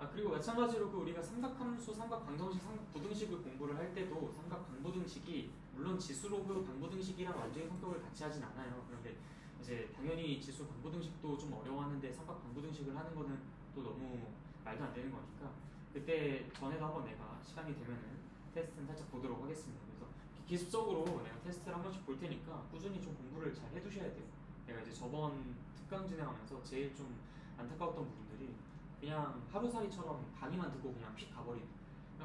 그리고 마찬가지로 그 우리가 삼각함수, 삼각방정식, 삼각부등식을 공부를 할 때도 삼각방부등식이 물론 지수로그 방부등식이랑 완전히 성격을 같이 하진 않아요. 그런데 이제 당연히 지수 방부등식도 좀 어려웠는데 삼각방부등식을 하는 거는 또 너무 말도 안 되는 거니까 그때 전에도 한번 내가 시간이 되면은 테스트는 살짝 보도록 하겠습니다. 그래서 기습적으로 내가 테스트를 한 번씩 볼 테니까 꾸준히 좀 공부를 잘 해두셔야 돼요. 내가 이제 저번 특강 진행하면서 제일 좀 안타까웠던 부분들이 그냥 하루살이처럼 강의만 듣고 그냥 휙 가버리는,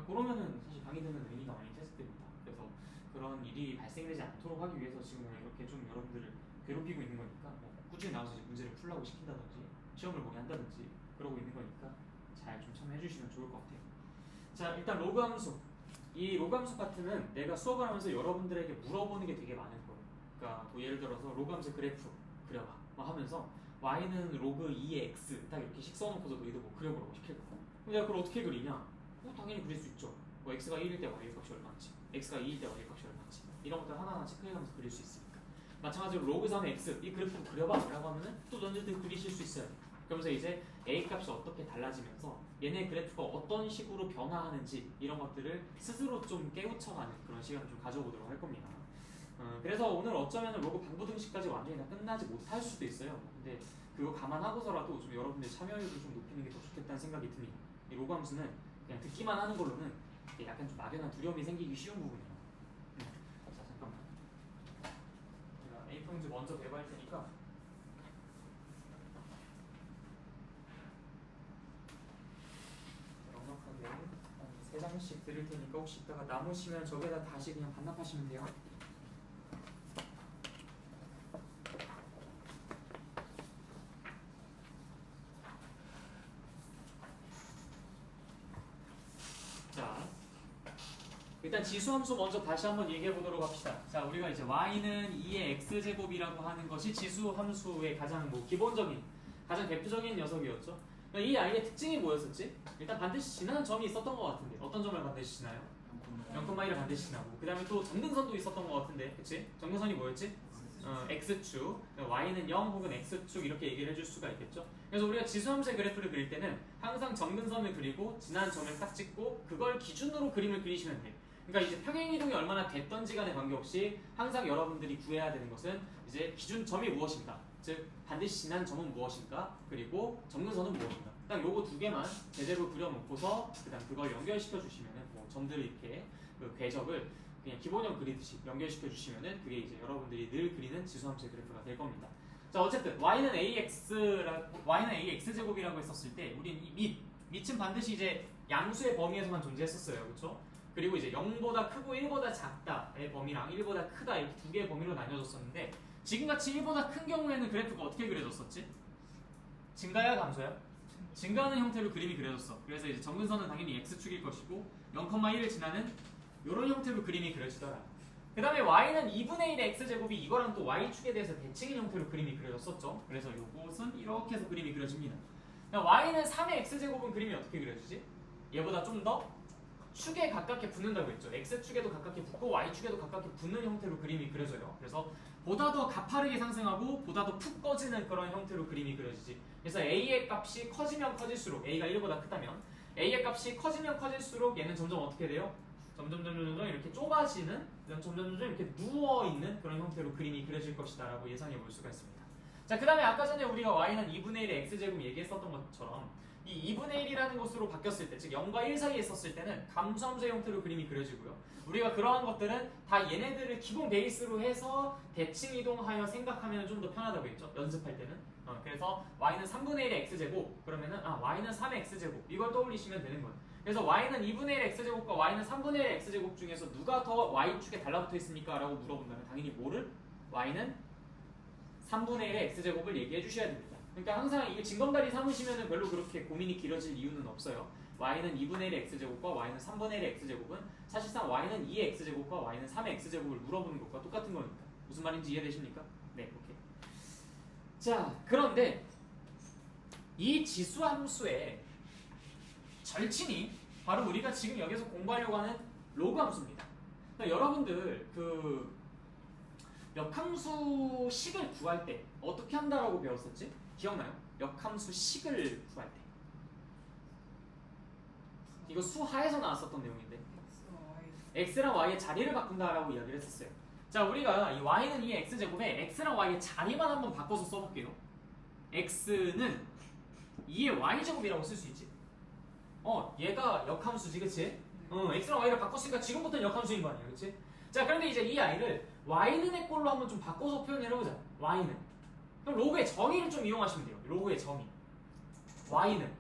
그러면은 사실 강의 듣는 의미가 많이 퇴색됩니다. 그래서 그런 일이 발생되지 않도록 하기 위해서 지금 이렇게 좀 여러분들을 괴롭히고 있는 거니까 꾸준히 나와서 이제 문제를 풀라고 시킨다든지 시험을 보게 한다든지 그러고 있는 거니까 잘 좀 참여해 주시면 좋을 것 같아요. 자, 일단 로그 함수. 이 로그 함수 파트는 내가 수업을 하면서 여러분들에게 물어보는 게 되게 많을 거예요. 그러니까 뭐 예를 들어서 로그 함수 그래프 그려봐 뭐 하면서 y는 로그 2의 x 딱 이렇게 써놓고서 너희도 뭐 그려보라고 시킬 거야. 그럼 내가 그걸 어떻게 그리냐? 당연히 그릴 수 있죠. 뭐 x가 1일 때 y의 값이 얼마인지, x가 2일 때 y의 값이 얼마인지 이런 것들 하나하나 체크해가면서 그릴 수 있으니까. 마찬가지로 로그 3의 x 이 그래프 그려봐 라고 하면은 또 너희들 그리실 수 있어요. 그러면서 이제 a 값이 어떻게 달라지면서 얘네 그래프가 어떤 식으로 변화하는지 이런 것들을 스스로 좀 깨우쳐가는 그런 시간을 좀 가져보도록 할 겁니다. 그래서 오늘 어쩌면 로그 방부등식까지 완전히 다 끝나지 못할 수도 있어요. 근데 그거 감안하고서라도 좀 여러분들 참여율을 좀 높이는 게 더 좋겠다는 생각이 듭니다. 이 로그 함수는 그냥 듣기만 하는 걸로는 약간 좀 막연한 두려움이 생기기 쉬운 부분이에요. 자, 잠깐만. 제가 A4용지 먼저 배부할 테니까 넉넉하게 한 3장씩 드릴 테니까 혹시 이따가 남으시면 저기에다 다시 그냥 반납하시면 돼요. 자, 일단 지수함수 먼저 다시 한번 얘기해 보도록 합시다. 자, 우리가 이제 y는 2의 x제곱이라고 하는 것이 지수함수의 가장 기본적인, 가장 대표적인 녀석이었죠. 이 아이의 특징이 뭐였었지? 일단 반드시 지나는 점이 있었던 것 같은데 어떤 점을 반드시 지나요? 0,1을 반드시 지나고 그 다음에 또 정근선도 있었던 것 같은데 그치? 정근선이 뭐였지? x축, y는 0 혹은 x축 이렇게 얘기를 해줄 수가 있겠죠. 그래서 우리가 지수함수의 그래프를 그릴 때는 항상 정근선을 그리고 지난 점을 딱 찍고 그걸 기준으로 그림을 그리시면 돼요. 그러니까 이제 평행이동이 얼마나 됐던지 간에 관계없이 항상 여러분들이 구해야 되는 것은 이제 기준점이 무엇인가, 즉 반드시 지난 점은 무엇인가, 그리고 정근선은 무엇인가. 딱 요거 두 개만 제대로 그려놓고서 그다음 그걸 연결시켜 주시면은 뭐 점들을 이렇게 그 궤적을 그냥 기본형 그리듯이 연결시켜 주시면은 그게 이제 여러분들이 늘 그리는 지수함수의 그래프가 될 겁니다. 자, 어쨌든 y는 ax 제곱이라고 했었을 때 우리는 이 밑은 반드시 이제 양수의 범위에서만 존재했었어요, 그렇죠? 그리고 이제 0보다 크고 1보다 작다의 범위랑 1보다 크다 이렇게 두 개의 범위로 나뉘어졌었는데 지금같이 1보다 큰 경우에는 그래프가 어떻게 그려졌었지? 증가야 감소야? 증가하는 형태로 그림이 그려졌어. 그래서 이제 정근선은 당연히 x축일 것이고 0,1을 지나는 이런 형태로 그림이 그려지더라. 그 다음에 y는 2분의 1의 x제곱이 이거랑 또 y축에 대해서 대칭인 형태로 그림이 그려졌었죠. 그래서 이것은 이렇게 해서 그림이 그려집니다. y는 3의 x제곱은 그림이 어떻게 그려지지? 얘보다 좀 더 축에 가깝게 붙는다고 했죠. x축에도 가깝게 붙고 y축에도 가깝게 붙는 형태로 그림이 그려져요. 그래서 보다 더 가파르게 상승하고 보다 더 푹 꺼지는 그런 형태로 그림이 그려지지. 그래서 a의 값이 커지면 커질수록, a가 1보다 크다면 a의 값이 커지면 커질수록 얘는 점점 어떻게 돼요? 점점 이렇게 좁아지는, 점점 이렇게 누워있는 그런 형태로 그림이 그려질 것이다 라고 예상해 볼 수가 있습니다. 자, 그 다음에 아까 전에 우리가 y는 2분의 1의 x제곱 얘기했었던 것처럼 이 2분의 1이라는 것으로 바뀌었을 때, 즉 0과 1 사이에 있었을 때는 감수함수의 형태로 그림이 그려지고요. 우리가 그러한 것들은 다 얘네들을 기본 베이스로 해서 대칭 이동하여 생각하면 좀 더 편하다고 했죠. 연습할 때는. 그래서 y는 3분의 1의 x제곱, 그러면은 y는 3의 x제곱 이걸 떠올리시면 되는 거예요. 그래서 y는 2분의 1의 x제곱과 y는 3분의 1의 x제곱 중에서 누가 더 y축에 달라붙어 있습니까? 라고 물어본다면 당연히 뭐를? y는 3분의 1의 x제곱을 얘기해 주셔야 됩니다. 그러니까 항상 이게 징검다리 삼으시면 별로 그렇게 고민이 길어질 이유는 없어요. y는 2분의 1의 x제곱과 y는 3분의 1의 x제곱은 사실상 y는 2의 x제곱과 y는 3의 x제곱을 물어보는 것과 똑같은 거니까. 무슨 말인지 이해되십니까? 네, 오케이. 자, 그런데 이 지수함수의 절친이 바로 우리가 지금 여기서 공부하려고 하는 로그 함수입니다. 그러니까 여러분들 그 역함수식을 구할 때 어떻게 한다라고 배웠었지? 기억나요? 역함수식을 구할 때 이거 수하에서 나왔었던 내용인데 x랑 y의 자리를 바꾼다라고 이야기를 했었어요. 자, 우리가 이 y는 2의 x제곱에 x랑 y의 자리만 한번 바꿔서 써볼게요. x는 2의 y제곱이라고 쓸 수 있지. 얘가 역함수지, 그치? x랑 y를 바꿨으니까 지금부터는 역함수인 거 아니야, 그치? 자, 그런데 이제 이 아이를 y는 의 꼴로 한번 좀 바꿔서 표현을 해보자. y는. 그럼 로그의 정의를 좀 이용하시면 돼요. 로그의 정의. y는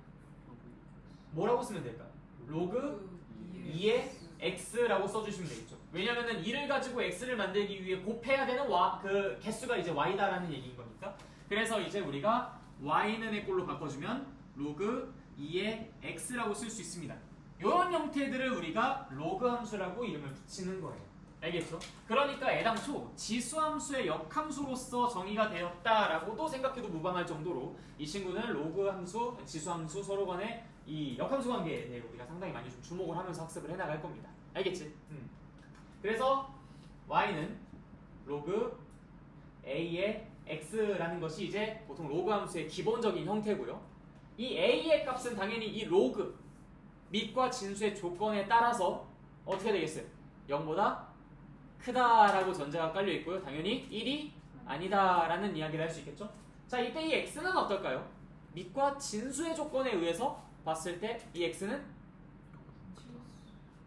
뭐라고 쓰면 될까? 로그 2의 x라고 써주시면 되겠죠. 왜냐면은 2를 가지고 x를 만들기 위해 곱해야 되는 그 개수가 이제 y다라는 얘기인 거니까. 그래서 이제 우리가 y는의 꼴로 바꿔주면 로그 2의 x라고 쓸 수 있습니다. 이런 형태들을 우리가 로그 함수라고 이름을 붙이는 거예요. 알겠죠? 그러니까 애당초 지수함수의 역함수로서 정의가 되었다라고도 생각해도 무방할 정도로 이 친구는 로그 함수, 지수함수 서로 간의 이 역함수 관계에 대해 우리가 상당히 많이 좀 주목을 하면서 학습을 해나갈 겁니다. 알겠지? 그래서 y는 로그 a의 x라는 것이 이제 보통 로그 함수의 기본적인 형태고요. 이 a의 값은 당연히 이 로그 밑과 진수의 조건에 따라서 어떻게 되겠어요? 0보다 크다라고 전제가 깔려 있고요. 당연히 1이 아니다라는 이야기를 할 수 있겠죠? 자, 이때 이 x는 어떨까요? 밑과 진수의 조건에 의해서 봤을 때 이 x는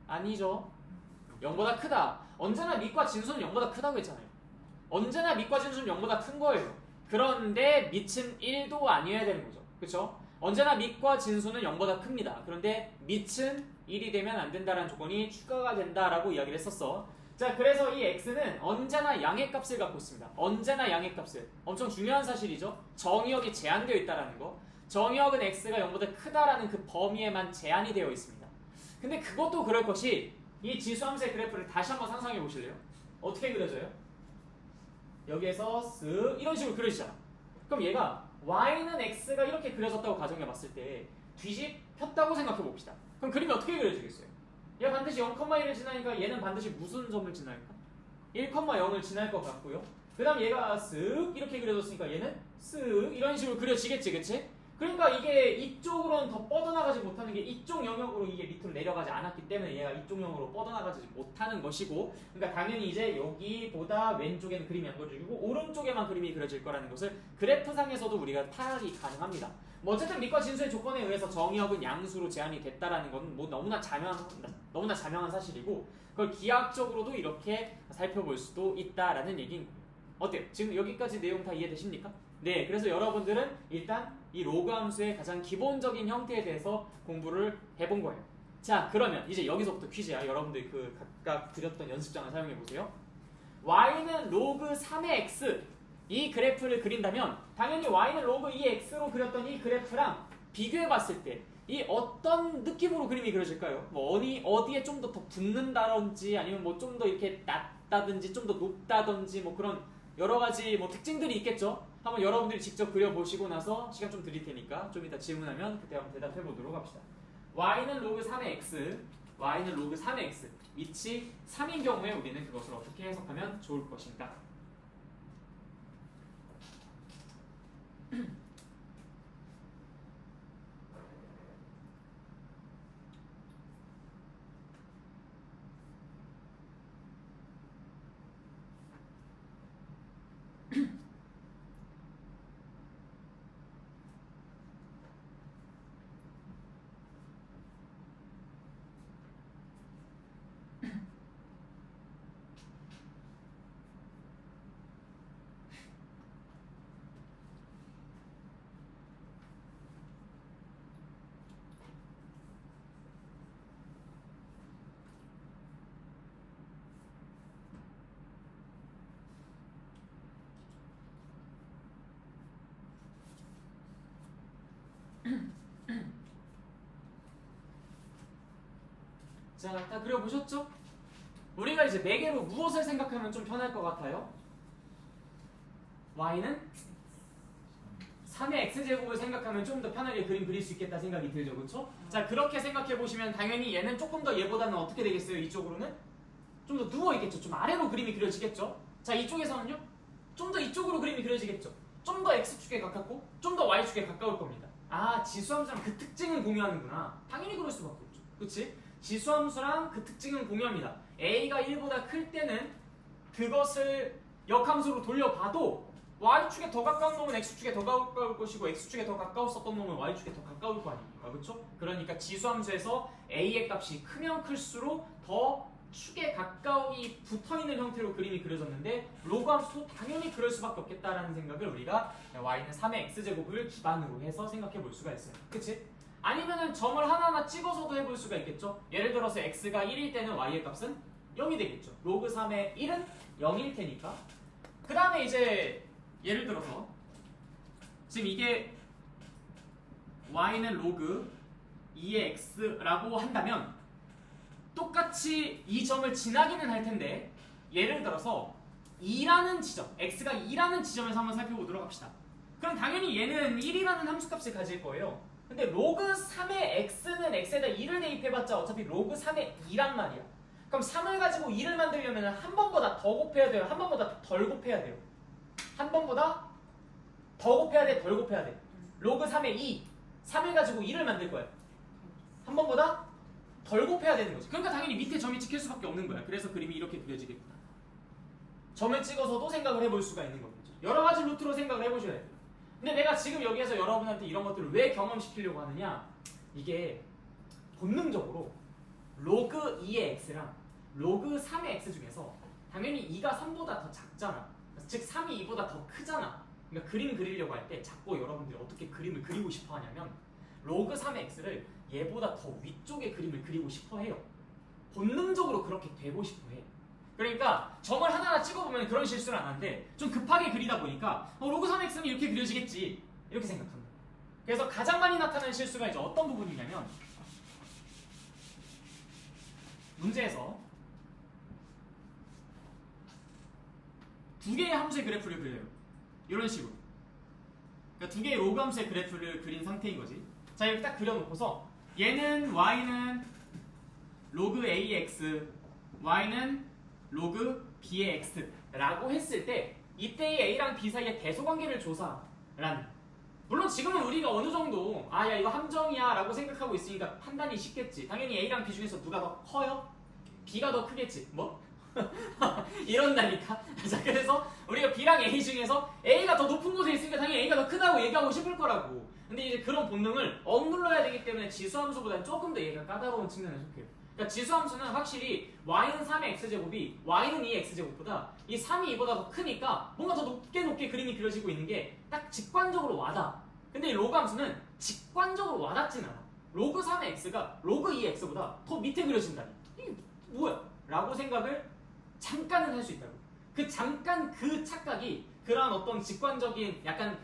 아니죠. 0보다 크다. 언제나 밑과 진수는 0보다 크다고 했잖아요. 언제나 밑과 진수는 0보다 큰 거예요. 그런데 밑은 1도 아니어야 되는 거죠. 그렇죠? 언제나 밑과 진수는 0보다 큽니다. 그런데 밑은 1이 되면 안 된다라는 조건이 추가가 된다라고 이야기를 했었어. 자, 그래서 이 x는 언제나 양의 값을 갖고 있습니다. 언제나 양의 값을. 엄청 중요한 사실이죠. 정의역이 제한되어 있다는 거. 정의역은 x가 0보다 크다라는 그 범위에만 제한이 되어 있습니다. 근데 그것도 그럴 것이 이 지수함수의 그래프를 다시 한번 상상해 보실래요? 어떻게 그려져요? 여기에서 쓱 이런 식으로 그려지잖아. 그럼 얘가 y는 x가 이렇게 그려졌다고 가정해 봤을 때 뒤집혔다고 생각해 봅시다. 그럼 그림이 어떻게 그려지겠어요? 얘가 반드시 0,1을 지나니까 얘는 반드시 무슨 점을 지날까? 1,0을 지날 것 같고요. 그 다음 얘가 쓱 이렇게 그려졌으니까 얘는 쓱 이런 식으로 그려지겠지, 그치? 그러니까 이게 이쪽으로는 더 뻗어나가지 못하는 게 이쪽 영역으로 이게 밑으로 내려가지 않았기 때문에 얘가 이쪽 영역으로 뻗어나가지 못하는 것이고, 그러니까 당연히 이제 여기보다 왼쪽에는 그림이 안 그려지고 오른쪽에만 그림이 그려질 거라는 것을 그래프상에서도 우리가 파악이 가능합니다. 뭐 어쨌든 밑과 진수의 조건에 의해서 정의역은 양수로 제한이 됐다라는 건 뭐 너무나 자명한 사실이고, 그걸 기하학적으로도 이렇게 살펴볼 수도 있다라는 얘기인 거예요. 어때요? 지금 여기까지 내용 다 이해되십니까? 네, 그래서 여러분들은 일단 이 로그 함수의 가장 기본적인 형태에 대해서 공부를 해본 거예요. 자, 그러면 이제 여기서부터 퀴즈야. 여러분들 그 각각 드렸던 연습장을 사용해 보세요. y는 로그 3의 x 이 그래프를 그린다면 당연히 y는 로그 2의 x로 그렸던 이 그래프랑 비교해 봤을 때 이 어떤 느낌으로 그림이 그려질까요? 뭐 어디에 좀 더 붙는다든지 아니면 뭐 좀 더 이렇게 낮다든지 좀 더 높다든지 뭐 그런 여러 가지 뭐 특징들이 있겠죠? 한번 여러분들이 직접 그려보시고 나서 시간 좀 드릴 테니까 좀 이따 질문하면 그때 한번 대답해 보도록 합시다. y는 로그 3의 x, y는 로그 3의 x, 밑이 3인 경우에 우리는 그것을 어떻게 해석하면 좋을 것인가? 자, 다 그려보셨죠? 우리가 이제 4개로 무엇을 생각하면 좀 편할 것 같아요? y는 3의 x제곱을 생각하면 좀 더 편하게 그림 그릴 수 있겠다 생각이 들죠, 그렇죠? 자, 그렇게 생각해 보시면 당연히 얘는 조금 더 얘보다는 어떻게 되겠어요? 이쪽으로는 좀 더 누워 있겠죠, 좀 아래로 그림이 그려지겠죠. 자, 이쪽에서는요, 좀 더 이쪽으로 그림이 그려지겠죠. 좀 더 x축에 가깝고 좀 더 y축에 가까울 겁니다. 아, 지수함수랑 그 특징을 공유하는구나. 당연히 그럴 수밖에 없죠. 그치? 지수함수랑 그 특징은 공유합니다. a가 1보다 클 때는 그것을 역함수로 돌려봐도 y축에 더 가까운 놈은 x축에 더 가까울 것이고 x축에 더 가까웠었던 놈은 y축에 더 가까울 거 아닙니까? 그렇죠? 그러니까 지수함수에서 a의 값이 크면 클수록 더 축에 가까이 붙어있는 형태로 그림이 그려졌는데 로그 함수도 당연히 그럴 수밖에 없겠다라는 생각을 우리가 y는 3의 x제곱을 기반으로 해서 생각해 볼 수가 있어요. 그치? 아니면은 점을 하나하나 찍어서도 해볼 수가 있겠죠. 예를 들어서 x가 1일 때는 y의 값은 0이 되겠죠. 로그 3의 1은 0일 테니까. 그 다음에 이제 예를 들어서 지금 이게 y는 로그 2의 x라고 한다면 똑같이 이 점을 지나기는 할 텐데 예를 들어서 2라는 지점, x가 2라는 지점에서 한번 살펴보도록 합시다. 그럼 당연히 얘는 1이라는 함수값을 가질 거예요. 근데 로그 3의 x는 x에다 2를 대입해봤자 어차피 로그 3의 2란 말이야. 그럼 3을 가지고 2를 만들려면 한 번보다 더 곱해야 돼요? 한 번보다 덜 곱해야 돼요? 한 번보다 더 곱해야 돼? 덜 곱해야 돼? 로그 3의 2, 3을 가지고 2를 만들 거야. 한 번보다 덜 곱해야 되는 거지. 그러니까 당연히 밑에 점이 찍힐 수밖에 없는 거야. 그래서 그림이 이렇게 그려지겠구나. 점을 찍어서도 생각을 해볼 수가 있는 거겠죠. 여러 가지 루트로 생각을 해보셔야 돼요. 근데 내가 지금 여기에서 여러분한테 이런 것들을 왜 경험시키려고 하느냐, 이게 본능적으로 로그 2의 x랑 로그 3의 x 중에서 당연히 2가 3보다 더 작잖아. 즉 3이 2보다 더 크잖아. 그러니까 그림 그리려고 할 때 자꾸 여러분들이 어떻게 그림을 그리고 싶어 하냐면 로그 3의 x를 얘보다 더 위쪽에 그림을 그리고 싶어 해요. 본능적으로 그렇게 되고 싶어 해. 그러니까 점을 하나하나 찍어보면 그런 실수를 안 하는데 좀 급하게 그리다 보니까 로그 3x는 이렇게 그려지겠지 이렇게 생각합니다. 그래서 가장 많이 나타나는 실수가 이제 어떤 부분이냐면 문제에서 두 개의 함수의 그래프를 그려요. 이런 식으로. 그러니까 두 개의 로그 함수의 그래프를 그린 상태인 거지. 자, 이렇게 딱 그려놓고서 얘는 y는 로그 a의 x, y는 로그 b의 x라고 했을 때 이때의 a랑 b 사이의 대소관계를 조사라는, 물론 지금은 우리가 어느 정도 야 이거 함정이야 라고 생각하고 있으니까 판단이 쉽겠지. 당연히 a랑 b 중에서 누가 더 커요? b가 더 크겠지. 뭐? 이런다니까. 자, 그래서 우리가 b랑 a 중에서 a가 더 높은 곳에 있으니까 당연히 a가 더 크다고 얘기하고 싶을 거라고. 근데 이제 그런 본능을 억눌러야 되기 때문에 지수함수보다는 조금 더 얘가 까다로운 측면에 속해요. 그러니까 지수함수는 확실히 y는 3의 x제곱이 y는 2의 x제곱보다 이 3이 2보다 더 크니까 뭔가 더 높게 그림이 그려지고 있는 게 딱 직관적으로 와닿아. 근데 이 로그 함수는 직관적으로 와닿진 않아. 로그 3의 x가 로그 2의 x보다 더 밑에 그려진다니. 이게 뭐야? 라고 생각을 잠깐은 할 수 있다고. 그 잠깐 그 착각이 그러한 어떤 직관적인 약간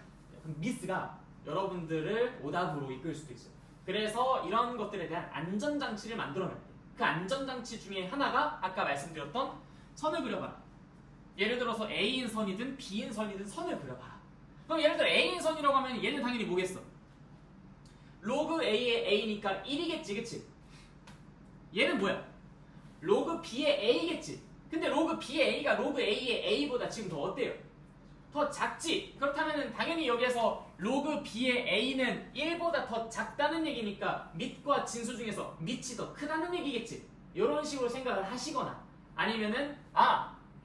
미스가 여러분들을 오답으로 이끌 수도 있어요. 그래서 이런 것들에 대한 안전장치를 만들어놔야 돼. 그 안전장치 중에 하나가 아까 말씀드렸던 선을 그려봐라. 예를 들어서 A인 선이든 B인 선이든 선을 그려봐라. 그럼 예를 들어 A인 선이라고 하면 얘는 당연히 뭐겠어? 로그 A의 A니까 1이겠지, 그치? 얘는 뭐야? 로그 B의 A겠지? 근데 로그 B의 A가 로그 A의 A보다 지금 더 어때요? 더 작지? 그렇다면 당연히 여기에서 로그 B의 A는 1보다 더 작다는 얘기니까 밑과 진수 중에서 밑이 더 크다는 얘기겠지? 이런 식으로 생각을 하시거나 아니면은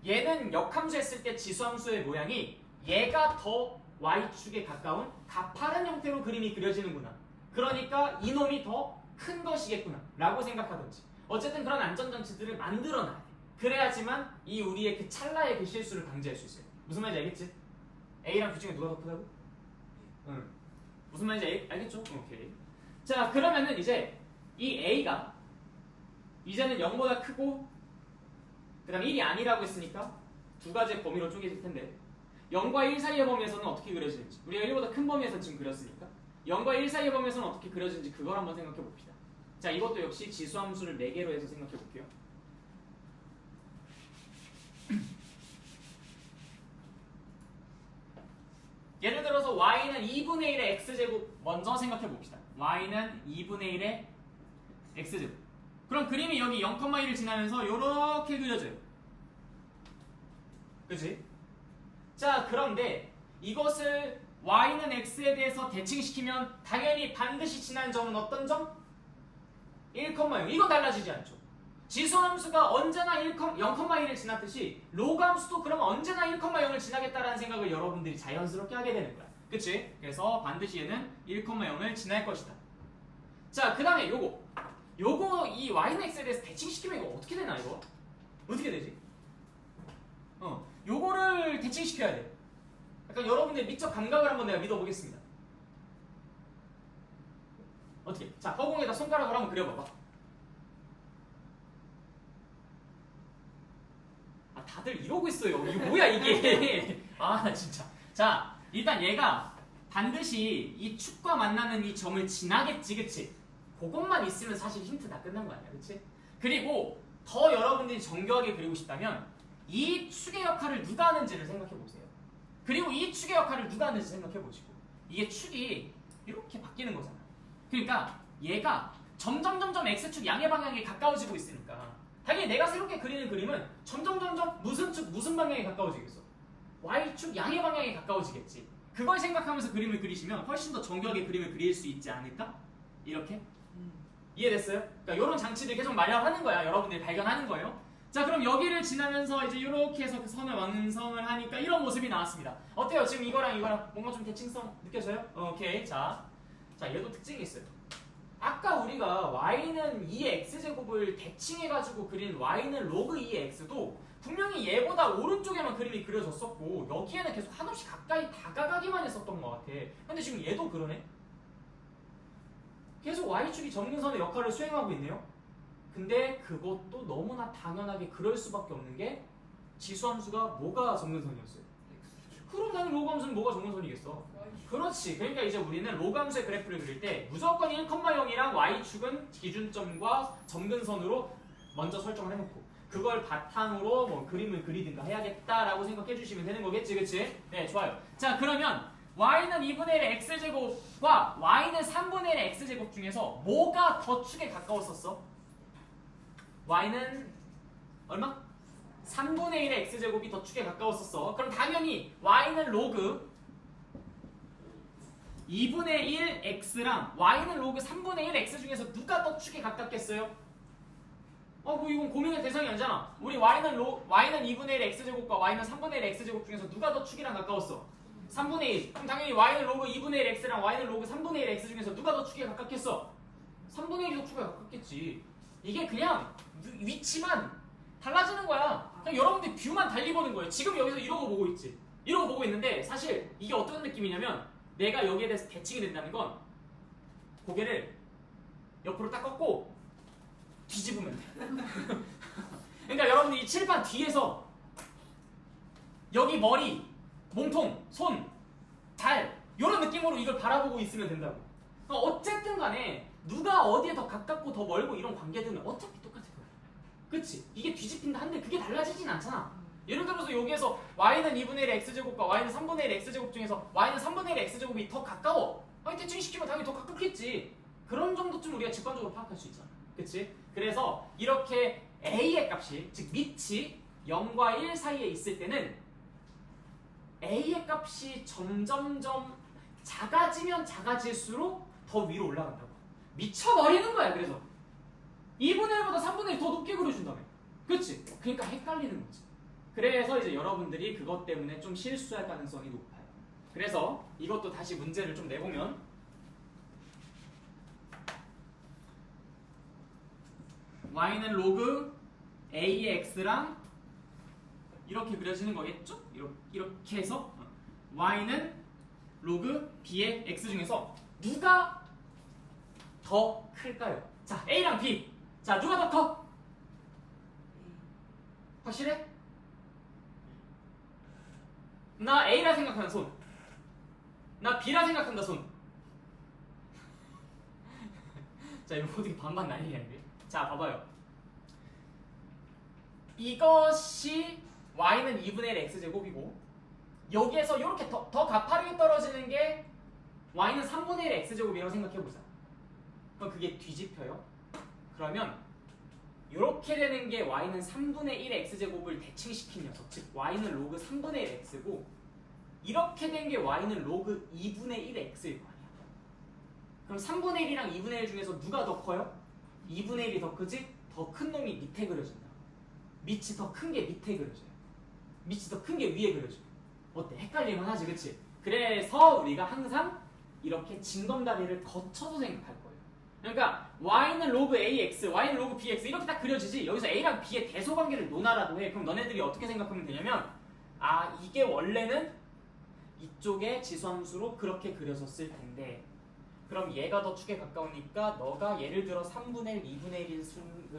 얘는 역함수 했을 때 지수함수의 모양이 얘가 더 Y축에 가까운 가파른 형태로 그림이 그려지는구나. 그러니까 이놈이 더 큰 것이겠구나 라고 생각하든지 어쨌든 그런 안전장치들을 만들어놔야 돼. 그래야지만 이 우리의 그 찰나의 그 실수를 방지할 수 있어요. 무슨 말인지 알겠지? A랑 B 중에 누가 더 크다고? 응. 무슨 말인지 알겠죠? 오케이. 자, 그러면은 이제 이 A가 이제는 0보다 크고 그 다음에 1이 아니라고 했으니까 두 가지의 범위로 쪼개질 텐데 0과 1 사이의 범위에서는 어떻게 그려지는지, 우리가 1보다 큰 범위에서 지금 그렸으니까 0과 1 사이의 범위에서는 어떻게 그려지는지 그걸 한번 생각해 봅시다. 자, 이것도 역시 지수함수를 4개로 해서 생각해 볼게요. 예를 들어서 y는 2분의 1의 x제곱 먼저 생각해 봅시다. y는 2분의 1의 x제곱. 그럼 그림이 여기 0,1을 지나면서 이렇게 그려져요. 그치? 자, 그런데 이것을 y는 x에 대해서 대칭시키면 당연히 반드시 지난 점은 어떤 점? 1,0 이건 달라지지 않죠. 지수함수가 언제나 0,1을 지났듯이 로그함수도 그러면 언제나 1,0을 지나겠다라는 생각을 여러분들이 자연스럽게 하게 되는 거야. 그치? 그래서 반드시 얘는 1,0을 지날 것이다. 자, 그 다음에 요거 이 y는 x에 대해서 대칭시키면 이거 어떻게 되나 이거? 어떻게 되지? 요거를 대칭시켜야 돼. 약간 여러분들의 미적 감각을 한번 내가 믿어보겠습니다. 어떻게? 자, 허공에다 손가락으로 한번 그려봐봐. 아, 다들 이러고 있어요. 이게 뭐야 이게? 아, 나 진짜. 자, 일단 얘가 반드시 이 축과 만나는 이 점을 지나겠지, 그치? 그것만 있으면 사실 힌트 다 끝난 거 아니야, 그치? 그리고 더 여러분들이 정교하게 그리고 싶다면 이 축의 역할을 누가 하는지를 생각해 보세요. 그리고 이 축의 역할을 누가 하는지 생각해 보시고, 이게 축이 이렇게 바뀌는 거잖아. 그러니까 얘가 점점 x축 양의 방향에 가까워지고 있으니까 당연히 내가 새롭게 그리는 그림은 점점 무슨 축 무슨 방향에 가까워지겠어? y축 양의 방향에 가까워지겠지. 그걸 생각하면서 그림을 그리시면 훨씬 더 정교하게 그림을 그릴 수 있지 않을까? 이렇게? 이해됐어요? 그러니까 이런 장치들 계속 마련하는 거야. 여러분들이 발견하는 거예요. 자, 그럼 여기를 지나면서 이제 이렇게 해서 그 선을 완성을 하니까 이런 모습이 나왔습니다. 어때요? 지금 이거랑 뭔가 좀 대칭성 느껴져요? 오케이. 자, 얘도 특징이 있어요. 아까 우리가 y는 2의 x제곱을 대칭해가지고 그린 y는 로그 2의 x도 분명히 얘보다 오른쪽에만 그림이 그려졌었고 여기에는 계속 한없이 가까이 다가가기만 했었던 것 같아. 근데 지금 얘도 그러네? 계속 y축이 점근선의 역할을 수행하고 있네요. 근데 그것도 너무나 당연하게 그럴 수밖에 없는 게 지수함수가 뭐가 점근선이었어요? 그럼 당연히 로그함수는 뭐가 점근선이겠어? 그렇지. 그러니까 이제 우리는 로그함수의 그래프를 그릴 때 무조건 1,0이랑 y축은 기준점과 점근선으로 먼저 설정을 해놓고 그걸 바탕으로 뭐 그림을 그리든가 해야겠다라고 생각해 주시면 되는 거겠지, 그치? 네, 좋아요. 자, 그러면 y는 2분의 1의 x제곱과 y는 3분의 1의 x제곱 중에서 뭐가 더 축에 가까웠었어? y는 얼마? 3분의 1의 x제곱이 더 축에 가까웠었어. 그럼 당연히 y는 로그 2분의 1 x랑 y는 로그 3분의 1 x 중에서 누가 더 축에 가깝겠어요? 뭐 이건 고민의 대상이 아니잖아. 우리 y는 2분의 1 x제곱과 y는 3분의 1 x제곱 중에서 누가 더 축이랑 가까웠어? 3분의 1. 그럼 당연히 y는 로그 2분의 1 x랑 y는 로그 3분의 1 x 중에서 누가 더 축에 가깝겠어? 3분의 1이 더 축에 가깝겠지. 이게 그냥 위치만 달라지는 거야. 그냥 여러분들 뷰만 달리 보는 거예요. 지금 여기서 이러고 보고 있지. 이러고 보고 있는데 사실 이게 어떤 느낌이냐면 내가 여기에 대해서 대칭이 된다는 건 고개를 옆으로 딱 꺾고 뒤집으면 돼. 그러니까 여러분들이 이 칠판 뒤에서 여기 머리, 몸통, 손, 발 이런 느낌으로 이걸 바라보고 있으면 된다고. 어쨌든 간에 누가 어디에 더 가깝고 더 멀고 이런 관계들은 어차피 똑같을 거야. 그치? 이게 뒤집힌다 한데 그게 달라지진 않잖아. 예를 들어서 여기에서 y는 2분의 1 x제곱과 y는 3분의 1 x제곱 중에서 y는 3분의 1 x제곱이 더 가까워. 아니 대칭시키면 당연히 더 가깝겠지. 그런 정도쯤 우리가 직관적으로 파악할 수 있잖아. 그치? 그래서 이렇게 a의 값이, 즉 밑이 0과 1 사이에 있을 때는 a의 값이 점점점 작아지면 작아질수록 더 위로 올라간다고. 미쳐버리는 거야. 그래서 2분의 1보다 3분의 1 더 높게 그려준다며. 그치? 그러니까 헷갈리는 거지. 그래서 이제 여러분들이 그것 때문에 좀 실수할 가능성이 높아요. 그래서 이것도 다시 문제를 좀 내보면 y는 로그 a의 x랑 이렇게 그려지는 거겠죠? 이렇게 해서 y는 로그 b의 x 중에서 누가 더 클까요? 자, a랑 b. 자, 누가 더 커? 확실해? 나 a라 생각하는 손. 나 b라 생각한다 손. 자, 이거 어떻게 반반 나뉘냐 이게. 자, 봐봐요. 이것이 y는 2분의 1 x제곱이고 여기에서 이렇게 더 가파르게 떨어지는 게 y는 3분의 1 x제곱이라고 생각해보자. 그럼 그게 뒤집혀요. 그러면 이렇게 되는 게 y는 3분의 1 x제곱을 대칭시킨 녀석, 즉 y는 로그 3분의 1 x고 이렇게 된 게 y는 로그 2분의 1 x일 거 아니야. 그럼 3분의 1이랑 2분의 1 중에서 누가 더 커요? 2분의 1이 더 크지? 더 큰 놈이 밑에 그려진다. 밑이 더 큰 게 밑에 그려져요. 밑이 더 큰 게 위에 그려져요. 어때? 헷갈릴만 하지, 그치? 그래서 우리가 항상 이렇게 징검다리를 거쳐서 생각할 거예요. 그러니까 y는 로그 ax, y는 로그 bx 이렇게 딱 그려지지. 여기서 a랑 b의 대소관계를 논하라고 해. 그럼 너네들이 어떻게 생각하면 되냐면 아, 이게 원래는 이쪽의 지수함수로 그렇게 그려졌을 텐데 그럼 얘가 더 축에 가까우니까 너가 예를 들어 3분의 1, 2분의 1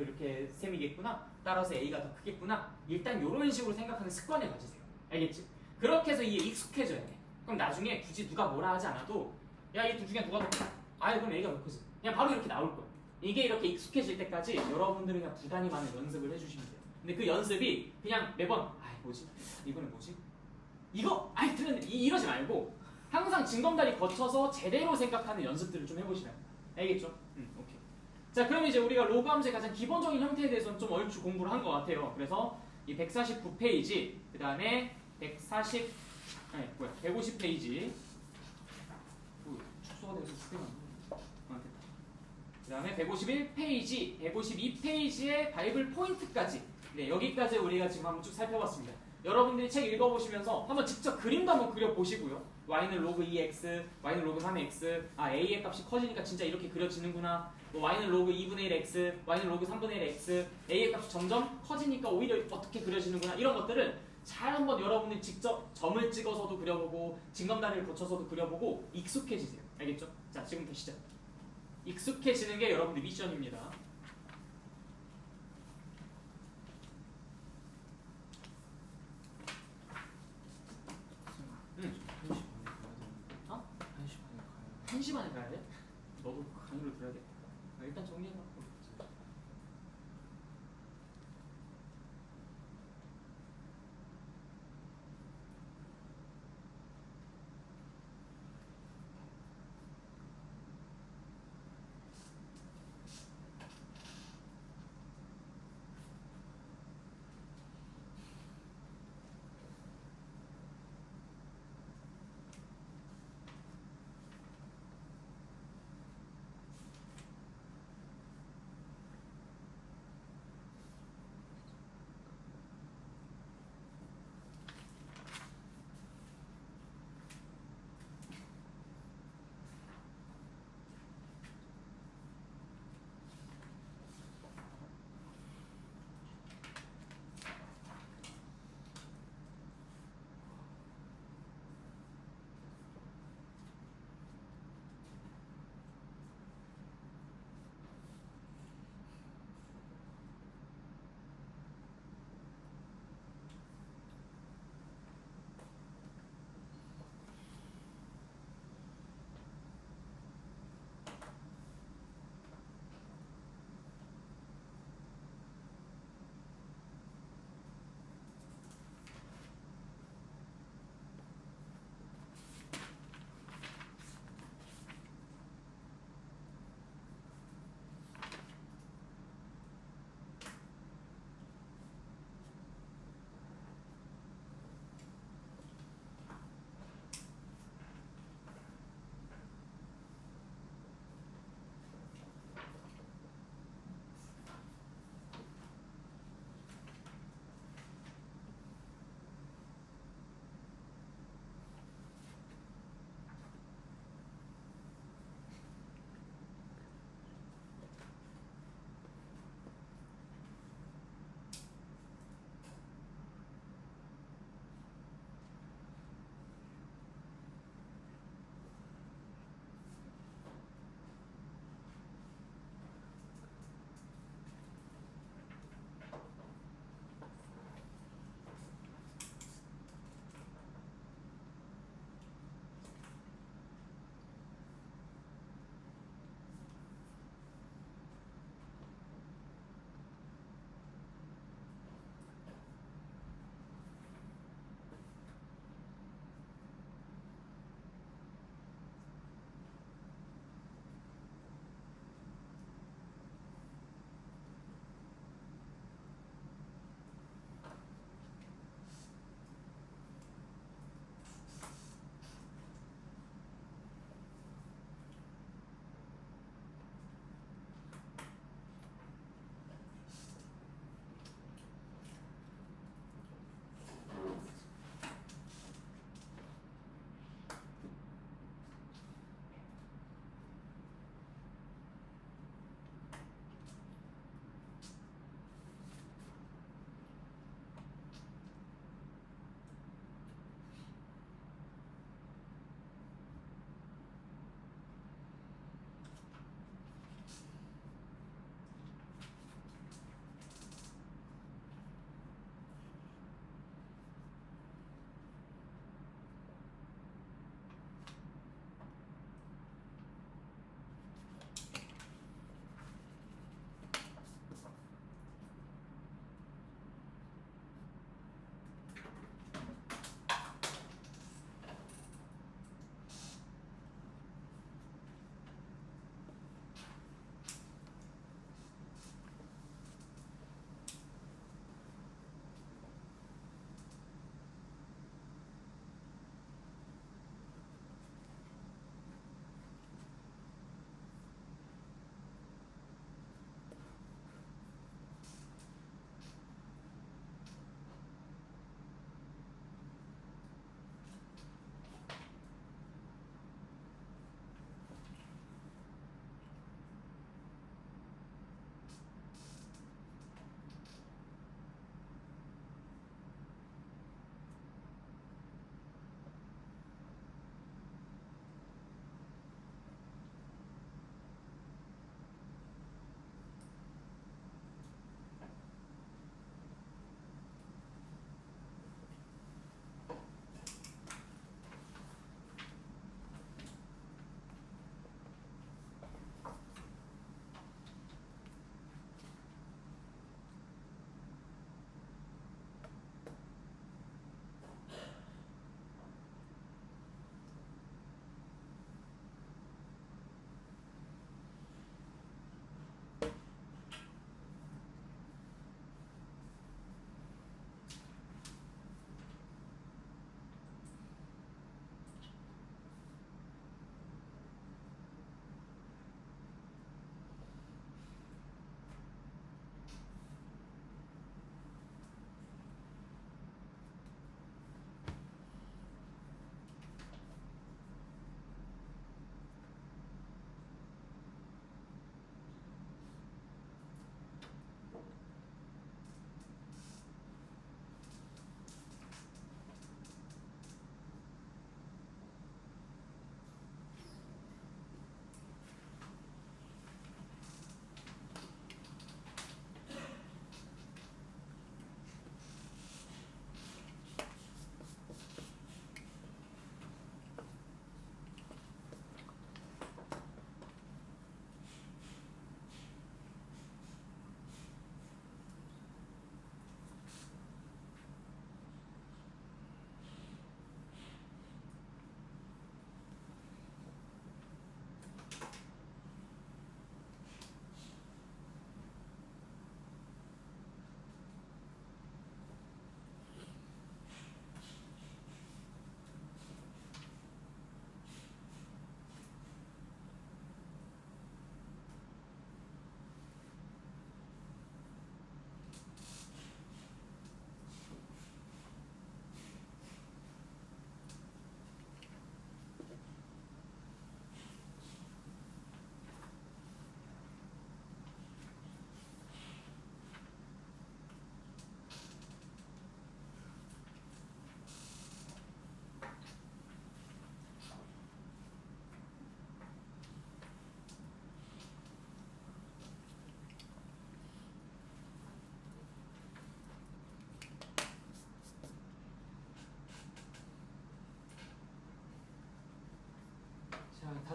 이렇게 셈이겠구나. 따라서 a가 더 크겠구나. 일단 이런 식으로 생각하는 습관을 가지세요. 알겠지? 그렇게 해서 이게 익숙해져야 돼. 그럼 나중에 굳이 누가 뭐라 하지 않아도 야, 이 둘 중에 누가 더 크다? 아, 그럼 a가 더 크지. 그냥 바로 이렇게 나올 거야. 이게 이렇게 익숙해질 때까지 여러분들은 그냥 부단히 많은 연습을 해주시면 돼요. 근데 그 연습이 그냥 매번 아, 뭐지? 이거는 뭐지? 이거? 아이, 틀렸네. 이러지 말고 항상 징검다리 거쳐서 제대로 생각하는 연습들을 좀 해보시라고. 알겠죠? 오케이. 자, 그럼 이제 우리가 로그 함수의 가장 기본적인 형태에 대해서는 좀 얼추 공부를 한 것 같아요. 그래서 이 149페이지, 그 다음에 150페이지. 축소가 돼서 스페인 됐다. 그 다음에 151페이지, 152페이지의 바이블 포인트까지. 네, 여기까지 우리가 지금 한번 쭉 살펴봤습니다. 여러분들이 책 읽어보시면서 한번 직접 그림도 한번 그려보시고요. y는 로그 2x, y는 로그 3x, 아 a의 값이 커지니까 진짜 이렇게 그려지는구나. 뭐 y는 로그 2분의 1x, y는 로그 3분의 1x, a의 값이 점점 커지니까 오히려 어떻게 그려지는구나. 이런 것들을 잘 한번 여러분들이 직접 점을 찍어서도 그려보고 징검다리를 거쳐서도 그려보고 익숙해지세요. 알겠죠? 자, 지금부터 시작. 익숙해지는 게 여러분들 미션입니다. 응. 1시 반에 가야 돼? 너도 강의로 들어야겠다. 일단 정리해봐.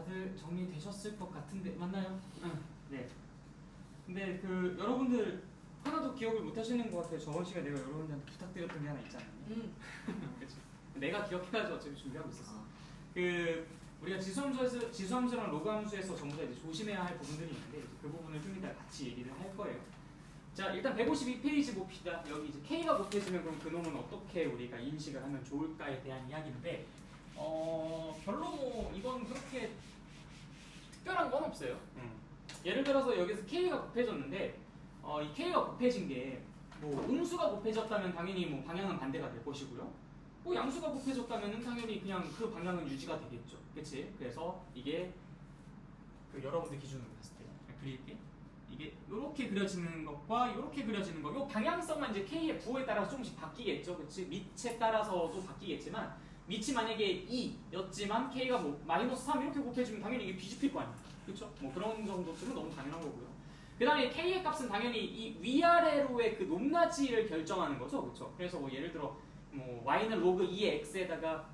다들 정리되셨을 것 같은데 맞나요? 응. 네. 근데 그 여러분들 하나도 기억을 못 하시는 것 같아요. 저번 시간에 내가 여러분들한테 부탁드렸던 게 하나 있잖아요. 그치? 내가 기억해가지고 어차피 준비하고 있었어. 그 우리가 지수함수랑 로그함수에서 전부 다 이제 조심해야 할 부분들이 있는데 그 부분을 좀 이따 같이 얘기를 할 거예요. 자, 일단 152페이지 봅시다. 여기 이제 K가 곱해지면 그럼 그놈은 어떻게 우리가 인식을 하면 좋을까에 대한 이야기인데 별로 뭐 이건 그렇게 특별한 건 없어요. 예를 들어서 여기서 K가 곱해졌는데 이 K가 곱해진 게 뭐 음수가 곱해졌다면 당연히 뭐 방향은 반대가 될 것이고요. 뭐 양수가 곱해졌다면 당연히 그냥 그 방향은 유지가 되겠죠. 그치? 그래서 이게 그 여러분들 기준으로 봤을 때 그릴게. 이게 이렇게 그려지는 것과 이렇게 그려지는 거, 요 방향성만 이제 K의 부호에 따라서 조금씩 바뀌겠죠, 그렇지? 밑에 따라서도 바뀌겠지만 밑이 만약에 2였지만 K가 뭐 마이너스 3 이렇게 곱해주면 당연히 이게 뒤집힐 거 아니에요, 그렇죠? 뭐 그런 정도쯤은 너무 당연한 거고요. 그 다음에 K의 값은 당연히 이 위아래로의 그 높낮이를 결정하는 거죠, 그렇죠? 그래서 뭐 예를 들어 뭐 y는 로그 2의 x에다가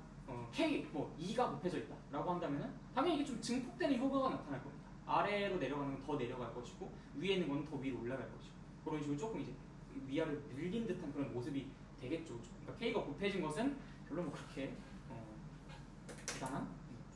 k 뭐 2가 곱해져 있다라고 한다면은 당연히 이게 좀 증폭되는 효과가 나타날 겁니다. 아래로 내려가는 건 더 내려갈 것이고 위에 있는 건 더 위로 올라갈 것이고 그런 식으로 조금 이제 위아래로 늘린 듯한 그런 모습이 되겠죠. 그러니까 k가 곱해진 것은 별로 뭐 그렇게 대단한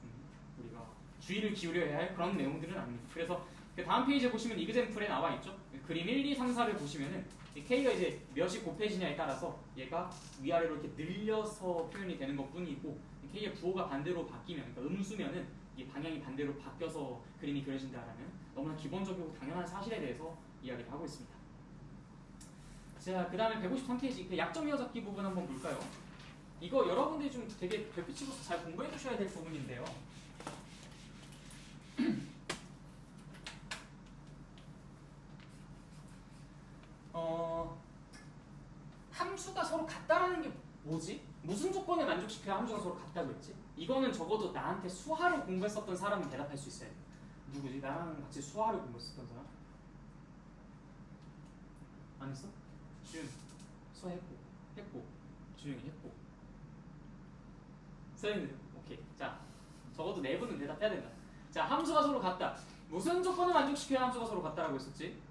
좀 우리가 주의를 기울여야 할 그런 내용들은 아닙니다. 그래서 그 다음 페이지에 보시면 이그젠플에 나와 있죠. 그림 1, 2, 3, 4를 보시면은 k가 이제 몇이 곱해지냐에 따라서 얘가 위아래로 이렇게 늘려서 표현이 되는 것 뿐이고 k의 부호가 반대로 바뀌면, 그러니까 음수면은 이 방향이 반대로 바뀌어서 그림이 그려진다라는 너무나 기본적이고 당연한 사실에 대해서 이야기를 하고 있습니다. 자, 그 다음에 153페이지 그 약점 이어잡기 부분 한번 볼까요? 이거 여러분들이 좀 되게 별빛으로서 잘 공부해 주셔야 될 부분인데요. 함수가 서로 같다라는 게 뭐지? 무슨 조건을 만족시켜야 함수가 서로 같다고 했지? 이거는 적어도 나한테 수화를 공부했었던 사람은 대답할 수 있어요. 누구지? 나랑 같이 수화를 공부했었던 사람? 안 했어? 지금 수화 했고 주영이 했고 서현이 오케이. 자, 적어도 네 분은 대답해야 된다. 자, 함수가 서로 같다. 무슨 조건을 만족시켜야 함수가 서로 같다라고 했었지?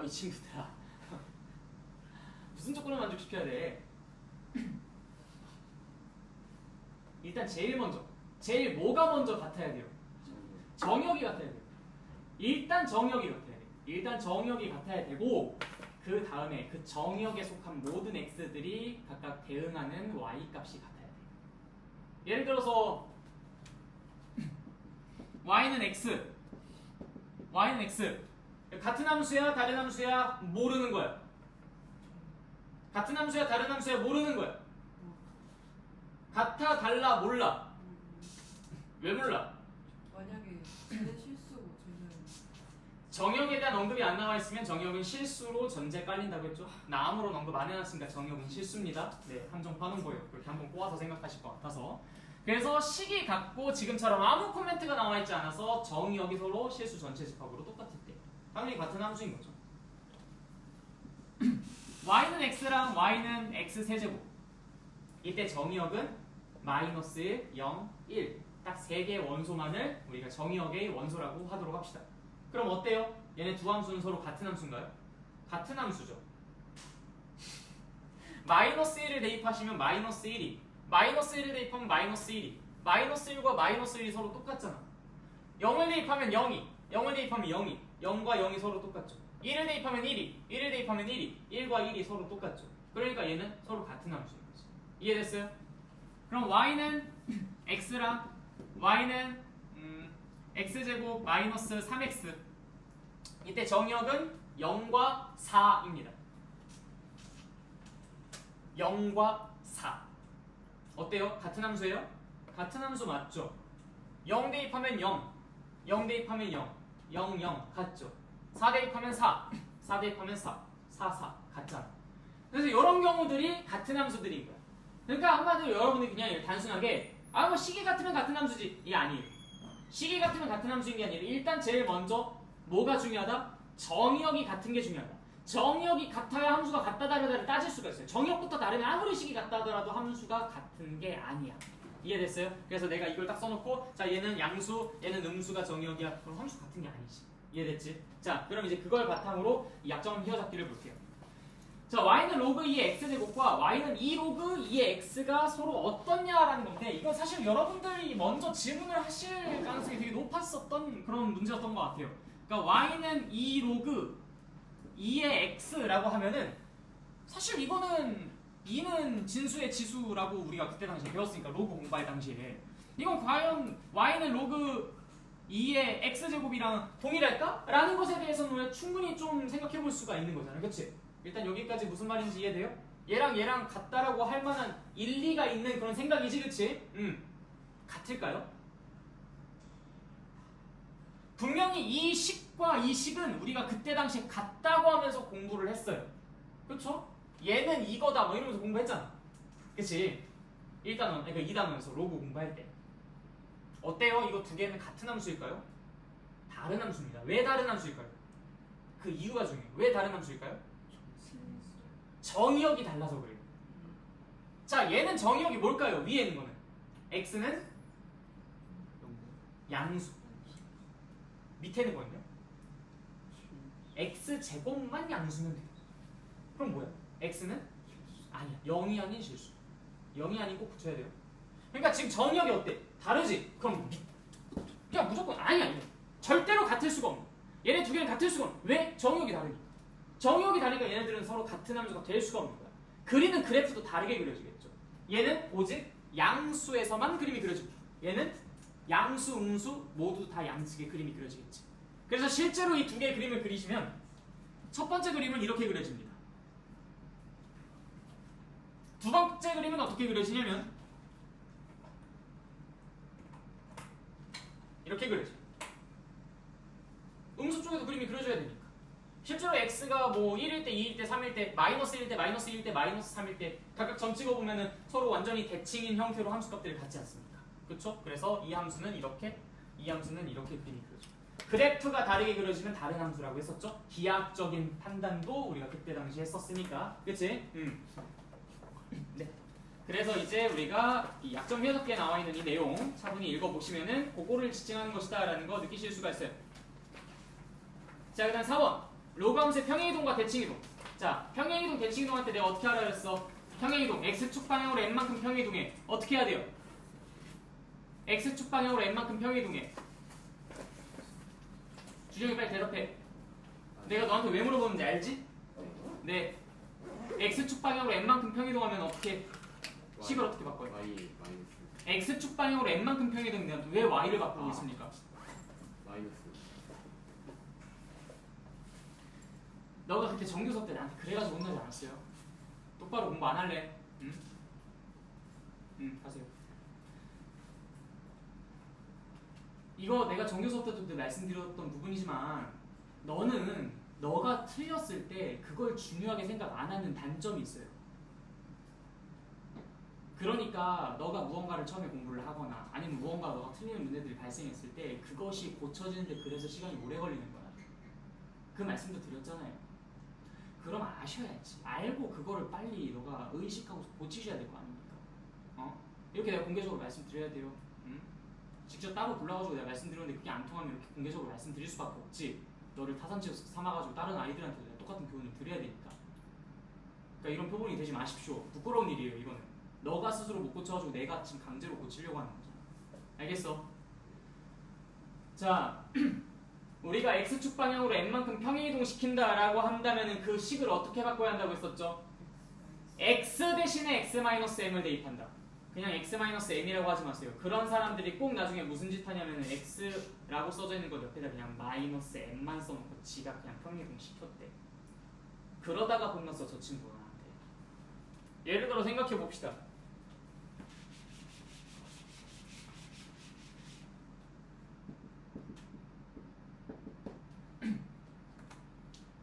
이 친구들아 무슨 조건을 만족시켜야 돼? 일단 제일 뭐가 먼저 같아야 돼요? 정역이 같아야 돼요. 일단 정역이 같아야 돼요. 일단 정역이 같아야 되고 그 다음에 그 정역에 속한 모든 x들이 각각 대응하는 y 값이 같아야 돼요. 예를 들어서 y는 x 같은 함수야 다른 함수야 모르는 거야. 같은 함수야 다른 함수야 모르는 거야. 같아 달라 몰라. 왜 몰라? 만약에 쟤는 실수고 쟤는 정역에 대한 언급이 안 나와 있으면 정역은 실수로 전제 깔린다고 했죠. 나 아무런 언급 안 해놨으니까 정역은 실수입니다. 네, 함정파는 거예요. 그렇게 한번 꼬아서 생각하실 것 같아서. 그래서 식이 같고 지금처럼 아무 코멘트가 나와 있지 않아서 정역이 서로 실수 전체 집합으로 똑같을 때 당연히 같은 함수인 거죠. y는 x랑 y는 x 세제곱. 이때 정의역은 마이너스 1, 0, 1 딱 3개의 원소만을 우리가 정의역의 원소라고 하도록 합시다. 그럼 어때요? 얘네 두 함수는 서로 같은 함수인가요? 같은 함수죠. 마이너스 1을 대입하시면 마이너스 1이 마이너스 1을 대입하면 마이너스 1이 마이너스 1과 마이너스 1이 서로 똑같잖아. 0을 대입하면 0이 0을 대입하면 0이 0과 0이 서로 똑같죠. 1을 대입하면 1이 1을 대입하면 1이 1과 1이 서로 똑같죠. 그러니까 얘는 서로 같은 함수인 거지. 이해됐어요? 그럼 y는 x랑 y는 x제곱 마이너스 3x 이때 정역은 0과 4입니다. 0과 4 어때요? 같은 함수예요? 같은 함수 맞죠? 0 대입하면 0 0 대입하면 0 0 0 같죠? 4 대입하면 4 4 대입하면 4 4 4 같잖아. 그래서 이런 경우들이 같은 함수들인 거야. 그러니까 한마디로 여러분들이 그냥 단순하게 뭐 식이 같으면 같은 함수지 이게 아니에요. 식이 같으면 같은 함수인 게 아니라 일단 제일 먼저 뭐가 중요하다? 정역이 같은 게 중요하다. 정역이 같아야 함수가 같다 다르다를 따질 수가 있어요. 정역부터 다르면 아무리 식이 같다 하더라도 함수가 같은 게 아니야. 이해됐어요? 그래서 내가 이걸 딱 써놓고 자 얘는 양수, 얘는 음수가 정의역이야. 그럼 함수 같은 게 아니지. 이해됐지? 자 그럼 이제 그걸 바탕으로 이 약점 휘어잡기를 볼게요. 자 y는 로그 2의 x제곱과 y는 2 로그 2의 x가 서로 어떻냐라는 건데 이건 사실 여러분들이 먼저 질문을 하실 가능성이 되게 높았었던 그런 문제였던 것 같아요. 그러니까 y는 2 로그 2의 x라고 하면은 사실 이거는 2는 진수의 지수라고 우리가 그때 당시에 배웠으니까 로그 공부할 당시에 이건 과연 y는 로그 2의 x제곱이랑 동일할까? 라는 것에 대해서는 충분히 좀 생각해 볼 수가 있는 거잖아요. 그치? 일단 여기까지 무슨 말인지 이해돼요? 얘랑 같다라고 할 만한 일리가 있는 그런 생각이지, 그치? 같을까요? 분명히 이 식과 이 식은 우리가 그때 당시에 같다고 하면서 공부를 했어요. 그쵸? 얘는 이거다 뭐 이러면서 공부했잖아. 그치? 1단원, 그러니까 2단원에서 로그 공부할 때 어때요? 이거 두 개는 같은 함수일까요? 다른 함수입니다. 왜 다른 함수일까요? 그 이유가 중요해요. 왜 다른 함수일까요? 정의역이 달라서 그래요. 자, 얘는 정의역이 뭘까요? 위에 있는 거는 x는 양수, 밑에 있는 거는요? x제곱만 양수면 돼요. 그럼 뭐야? x는? 아니야, 0이 아닌 실수. 0이 아닌 꼭 붙여야 돼요. 그러니까 지금 정의역이 어때? 다르지? 그럼 그냥 무조건 아니야. 절대로 같을 수가 없는. 얘네 두 개는 같을 수가 없는. 왜? 정의역이 다르니까. 정의역이 다르니까 얘네들은 서로 같은 함수가 될 수가 없는 거야. 그리는 그래프도 다르게 그려지겠죠. 얘는 오직 양수에서만 그림이 그려지고 얘는 양수, 음수 모두 다 양측의 그림이 그려지겠지. 그래서 실제로 이 두 개의 그림을 그리시면 첫 번째 그림은 이렇게 그려집니다. 두 번째 그림은 어떻게 그려지냐면 이렇게 그려져요. 음수 쪽에도 그림이 그려져야 되니까. 실제로 x가 뭐 1일 때, 2일 때, 3일 때, 마이너스 1일 때, 마이너스 1일 때, 마이너스 3일 때 각각 점 찍어보면은 서로 완전히 대칭인 형태로 함수값들을 갖지 않습니까? 그쵸? 그래서 이 함수는 이렇게, 이 함수는 이렇게 그림이 그려져요. 그래프가 다르게 그려지면 다른 함수라고 했었죠? 기하학적인 판단도 우리가 그때 당시에 했었으니까. 그치? 네. 그래서 이제 우리가 이 약점 해석기에 나와 있는 이 내용 차분히 읽어보시면은 그거를 지칭하는 것이다 라는 거 느끼실 수가 있어요. 자, 그 다음 4번. 로그 함수의 평행이동과 대칭이동. 자, 평행이동, 대칭이동할 때 내가 어떻게 하라 그랬어? 평행이동, x축 방향으로 n만큼 평행이동해. 어떻게 해야 돼요? x축 방향으로 n만큼 평행이동해. 주정이 빨리 대답해. 내가 너한테 왜 물어보는지 알지? 네. x축 방향으로 n만큼 평이동하면 어떻게 식을 어떻게 바꿔요? y 마이너스 x축 방향으로 n만큼 평이동되면 왜 y를 바꾸고 있습니까? 마이너스 너가 그때 정규 수업 때 나한테 그래가지고 혼나지 않았어요? 똑바로 공부 안 할래? 응? 응, 하세요. 이거 내가 정규 수업 때도 말씀드렸던 부분이지만 너는 너가 틀렸을 때 그걸 중요하게 생각 안 하는 단점이 있어요. 그러니까 너가 무언가를 처음에 공부를 하거나 아니면 무언가 너가 틀리는 문제들이 발생했을 때 그것이 고쳐지는데 그래서 시간이 오래 걸리는 거야. 그 말씀도 드렸잖아요. 그럼 아셔야지. 알고 그거를 빨리 너가 의식하고 고치셔야 될 거 아닙니까? 이렇게 내가 공개적으로 말씀드려야 돼요. 응? 직접 따로 불러가지고 내가 말씀드렸는데 그게 안 통하면 이렇게 공개적으로 말씀드릴 수밖에 없지. 너를 타산지로 삼아가지고 다른 아이들한테 내가 똑같은 교훈을 드려야 되니까. 그러니까 이런 표본이 되지 마십시오. 부끄러운 일이에요. 이거는 너가 스스로 못 고쳐가지고 내가 지금 강제로 고치려고 하는 거잖아. 알겠어? 자, 우리가 x축 방향으로 n만큼 평행이동 시킨다라고 한다면은 그 식을 어떻게 바꿔야 한다고 했었죠? x 대신에 x-m을 대입한다. 그냥 x-m이라고 하지 마세요. 그런 사람들이 꼭 나중에 무슨 짓 하냐면은 x라고 써져 있는 거 옆에다 그냥 마이너스 m만 써놓고 지가 그냥 평행이동 시켰대. 그러다가 혼났어 저 친구한테. 예를 들어 생각해 봅시다.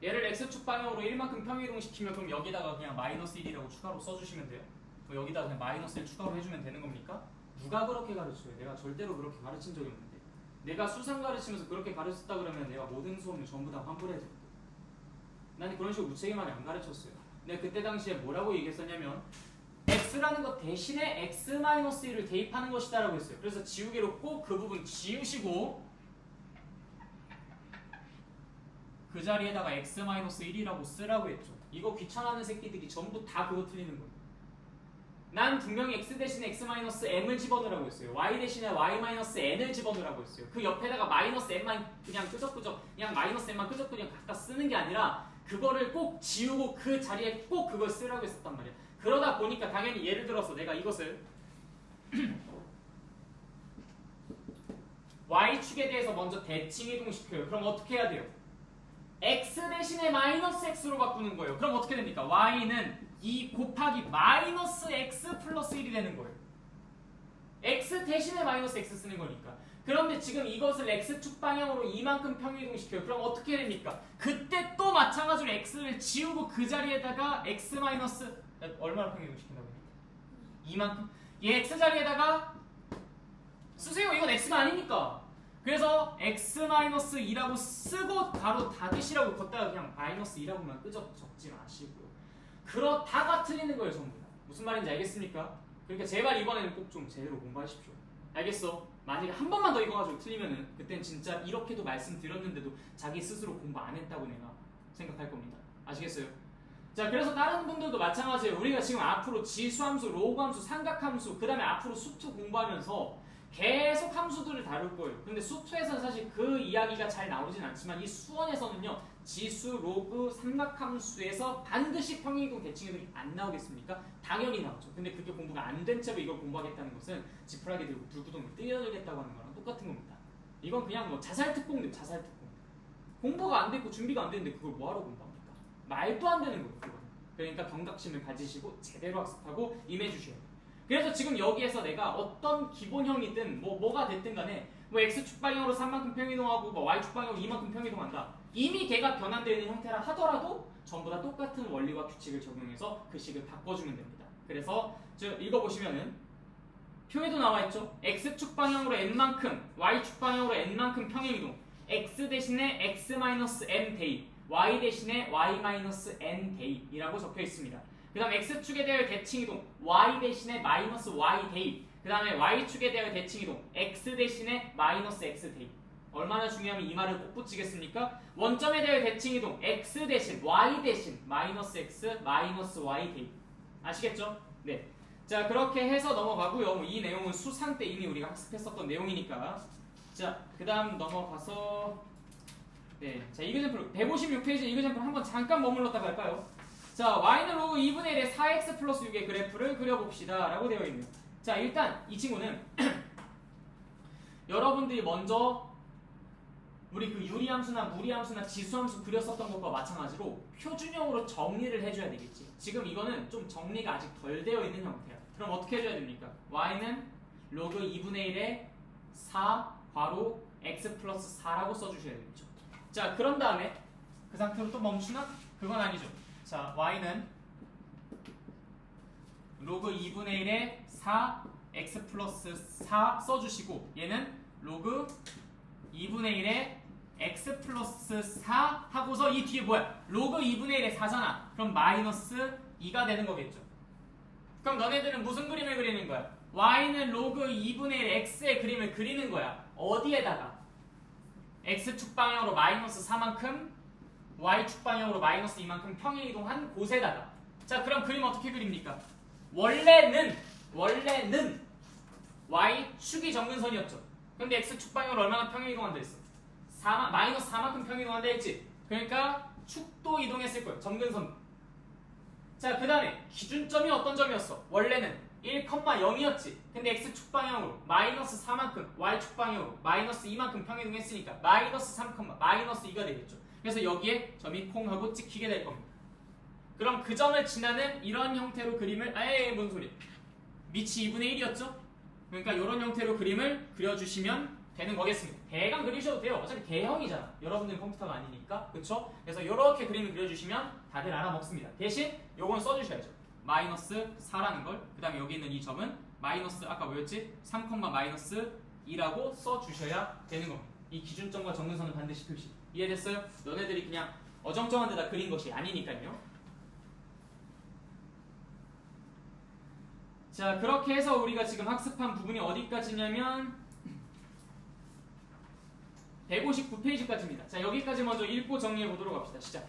얘를 x축 방향으로 1만큼 평행이동 시키면 그럼 여기다가 그냥 마이너스 1이라고 추가로 써주시면 돼요? 여기다 그냥 마이너스 1 추가로 해주면 되는 겁니까? 누가 그렇게 가르쳐요? 내가 절대로 그렇게 가르친 적이 없는데. 내가 수상 가르치면서 그렇게 가르쳤다 그러면 내가 모든 수업을 전부 다 환불해야 돼. 난 그런 식으로 무책임하게 안 가르쳤어요. 내가 그때 당시에 뭐라고 얘기했었냐면 x라는 것 대신에 x-1을 대입하는 것이다 라고 했어요. 그래서 지우개로 꼭 그 부분 지우시고 그 자리에다가 x-1이라고 쓰라고 했죠. 이거 귀찮아하는 새끼들이 전부 다 그거 틀리는 거예요. 난 분명히 x 대신에 x-m을 집어넣으라고 했어요. y 대신에 y-n을 집어넣으라고 했어요. 그 옆에다가 마이너스 m만 그냥 끄적끄적 그냥 마이너스 m만 끄적끄적 갖다 쓰는 게 아니라 그거를 꼭 지우고 그 자리에 꼭 그걸 쓰라고 했었단 말이야. 그러다 보니까 당연히 예를 들어서 내가 이것을 y축에 대해서 먼저 대칭 이동시켜요. 그럼 어떻게 해야 돼요? x 대신에 마이너스 x로 바꾸는 거예요. 그럼 어떻게 됩니까? y는 2 곱하기 마이너스 x 플러스 1이 되는 거예요. x 대신에 마이너스 x 쓰는 거니까. 그런데 지금 이것을 x축 방향으로 이만큼 평이동시켜요. 그럼 어떻게 됩니까? 그때 또 마찬가지로 x를 지우고 그 자리에다가 x 마이너스 얼마나 평이동시킨다고 합니까? 이만큼? 얘 x 자리에다가 쓰세요. 이건 x가 아니니까. 그래서 x-2라고 쓰고 바로 닫으시라고 걷다가 그냥 -2라고만 끄적 적지 마시고요. 그렇다가 틀리는 거예요, 전부 다. 무슨 말인지 알겠습니까? 그러니까 제발 이번에는 꼭 좀 제대로 공부하십시오. 알겠어? 만약에 한 번만 더 이거 가지고 틀리면은 그땐 진짜 이렇게도 말씀드렸는데도 자기 스스로 공부 안 했다고 내가 생각할 겁니다. 아시겠어요? 자, 그래서 다른 분들도 마찬가지예요. 우리가 지금 앞으로 지수함수, 로그함수, 삼각함수, 그 다음에 앞으로 수투 공부하면서 계속 함수들을 다룰 거예요. 근데 수투에서는 사실 그 이야기가 잘 나오진 않지만 이 수원에서는요, 지수, 로그, 삼각함수에서 반드시 평행이동, 대칭이동이 안 나오겠습니까? 당연히 나오죠. 근데 그게 공부가 안 된 채로 이걸 공부하겠다는 것은 지푸라기 들고 불구덩이 뛰어들겠다고 하는 거랑 똑같은 겁니다. 이건 그냥 뭐 자살특공대요, 자살특공. 공부가 안 됐고 준비가 안 됐는데 그걸 뭐하러 공부합니까? 말도 안 되는 거예요, 그건. 그러니까 경각심을 가지시고 제대로 학습하고 임해주셔야 돼요. 그래서 지금 여기에서 내가 어떤 기본형이든 뭐가 됐든 간에 뭐 x축 방향으로 3만큼 평이동하고 뭐 y축 방향으로 2만큼 평이동한다. 이미 걔가 변환되어 있는 형태라 하더라도 전부 다 똑같은 원리와 규칙을 적용해서 그 식을 바꿔주면 됩니다. 그래서 읽어보시면은 표에도 나와있죠. x축 방향으로 n만큼 y축 방향으로 n만큼 평행이동 x 대신에 x-m 대입 y 대신에 y-n 대입이라고 적혀있습니다. 그 다음 x축에 대하여 대칭이동 y 대신에 마이너스 y 대입 그 다음에 y축에 대하여 대칭이동 x 대신에 마이너스 x 대입. 얼마나 중요하면 이 말을 꼭 붙이겠습니까? 원점에 대하여 대칭이동 x 대신 y 대신 마이너스 x 마이너스 y 대입. 아시겠죠? 네. 자, 그렇게 해서 넘어가고요. 이 내용은 수상 때 이미 우리가 학습했었던 내용이니까. 자, 그 다음 넘어가서 네, 자, 이그젠플 156페이지 이그젠플 한번 잠깐 머물렀다 갈까요? 자, y는 로그 2분의 1의 4x 플러스 6의 그래프를 그려봅시다 라고 되어 있네요. 자, 일단 이 친구는 여러분들이 먼저 우리 그 유리함수나 무리함수나 지수함수 그렸었던 것과 마찬가지로 표준형으로 정리를 해줘야 되겠지. 지금 이거는 좀 정리가 아직 덜 되어 있는 형태야. 그럼 어떻게 해줘야 됩니까? y는 로그 2분의 1의 4 괄호 x 플러스 4라고 써주셔야 되겠죠. 자, 그런 다음에 그 상태로 또 멈추나? 그건 아니죠. 자, y는 로그 2분의 1의 4 x 플러스 4 써주시고 얘는 로그 2분의 1의 x 플러스 4 하고서 이 뒤에 뭐야? 로그 2분의 1의 4잖아. 그럼 마이너스 2가 되는 거겠죠. 그럼 너네들은 무슨 그림을 그리는 거야? y는 로그 2분의 1 x의 그림을 그리는 거야. 어디에다가? x축 방향으로 마이너스 4만큼 y축 방향으로 마이너스 2만큼 평행이동한 곳에다가. 자, 그럼 그림 어떻게 그립니까? 원래는 y축이 정근선이었죠. 근데 x축 방향으로 얼마나 평행이동한다 했어? 마이너스 4만큼 평행이동한다 했지. 그러니까 축도 이동했을 거예요. 정근선. 자, 그 다음에 기준점이 어떤 점이었어? 원래는 1,0이었지. 근데 x축 방향으로 마이너스 4만큼 y축 방향으로 마이너스 2만큼 평행이동했으니까 마이너스 3, 마이너스 2가 되겠죠. 그래서 여기에 점이 콩하고 찍히게 될 겁니다. 그럼 그 점을 지나는 이런 형태로 그림을 뭔 소리? 밑이 2분의 1이었죠? 그러니까 이런 형태로 그림을 그려주시면 되는 거겠습니다. 대강 그리셔도 돼요. 어차피 대형이잖아. 여러분들은 컴퓨터가 아니니까. 그쵸? 그래서 이렇게 그림을 그려주시면 다들 알아먹습니다. 대신 요건 써주셔야죠. 마이너스 4라는 걸. 그 다음에 여기 있는 이 점은 마이너스 아까 뭐였지? 3, 마이너스 2라고 써주셔야 되는 겁니다. 이 기준점과 정근선은 반드시 표시. 이해됐어요? 너네들이 그냥 어정쩡한 데다 그린 것이 아니니까요. 자, 그렇게 해서 우리가 지금 학습한 부분이 어디까지냐면 159페이지까지입니다. 자, 여기까지 먼저 읽고 정리해 보도록 합시다. 시작.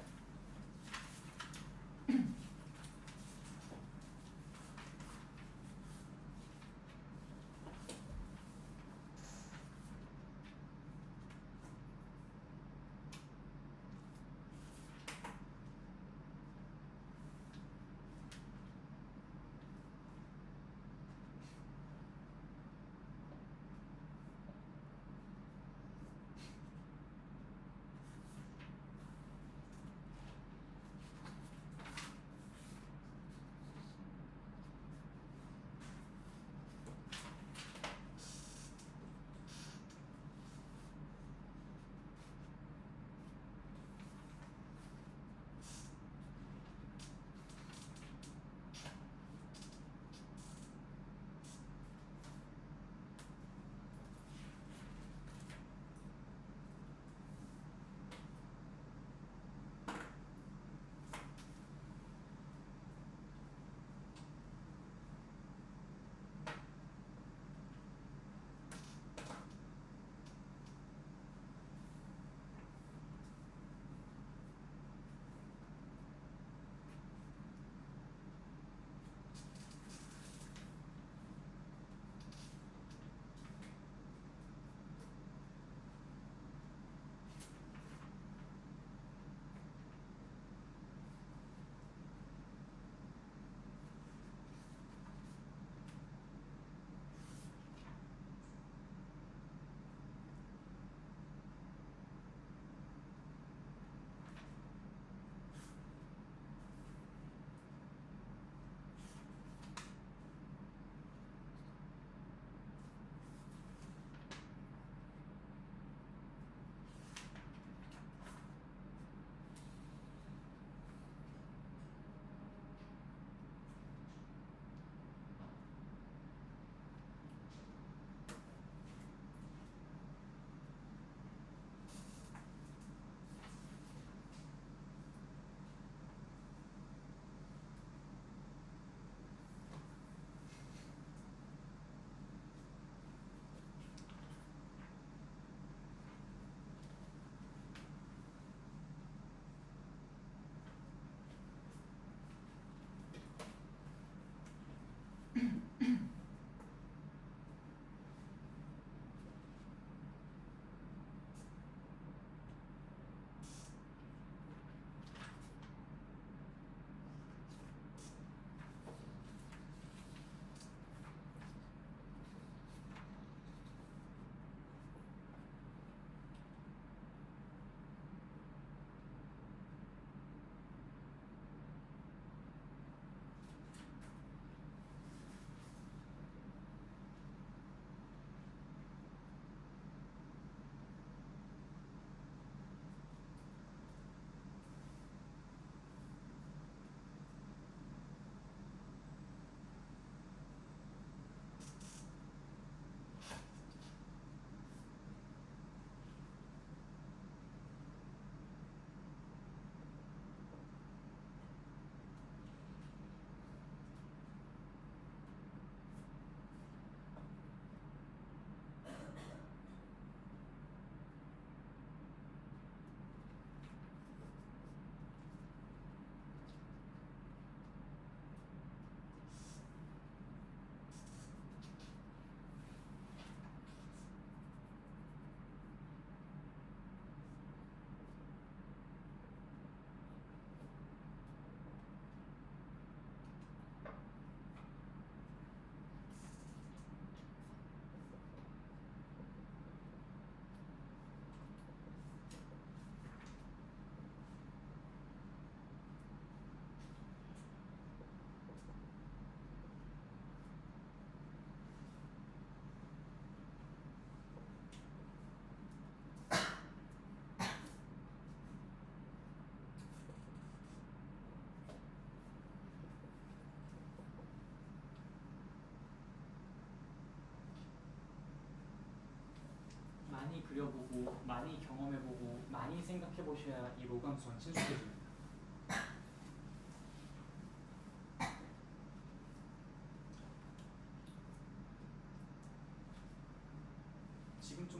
많이 그려보고 많이 경험해보고 많이 생각해보셔야 이 로감수는 친숙해집니다.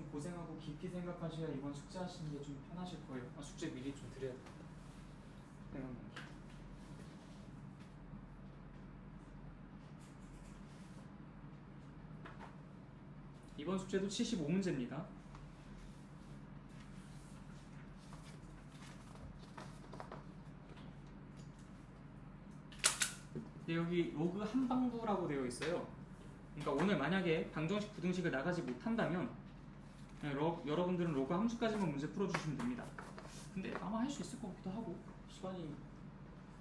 좀 고생하고 깊이 생각하셔야 이번 숙제 하시는 게 좀 편하실 거예요. 숙제 미리 좀 드려야 돼요. 생각나게. 이번 숙제도 75문제입니다. 여기 로그 한방부라고 되어 있어요. 그러니까 오늘 만약에 방정식, 부등식을 나가지 못한다면 여러분들은 로그 함수까지만 문제 풀어주시면 됩니다. 근데 아마 할 수 있을 것 같기도 하고 시간이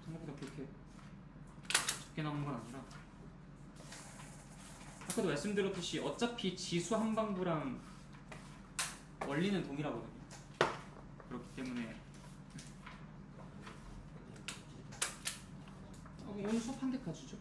생각보다 그렇게 적게 남은 건 아니라 아까도 말씀드렸듯이 어차피 지수 함방부랑 원리는 동일하거든요. 그렇기 때문에 오늘 수업 한 대까지죠.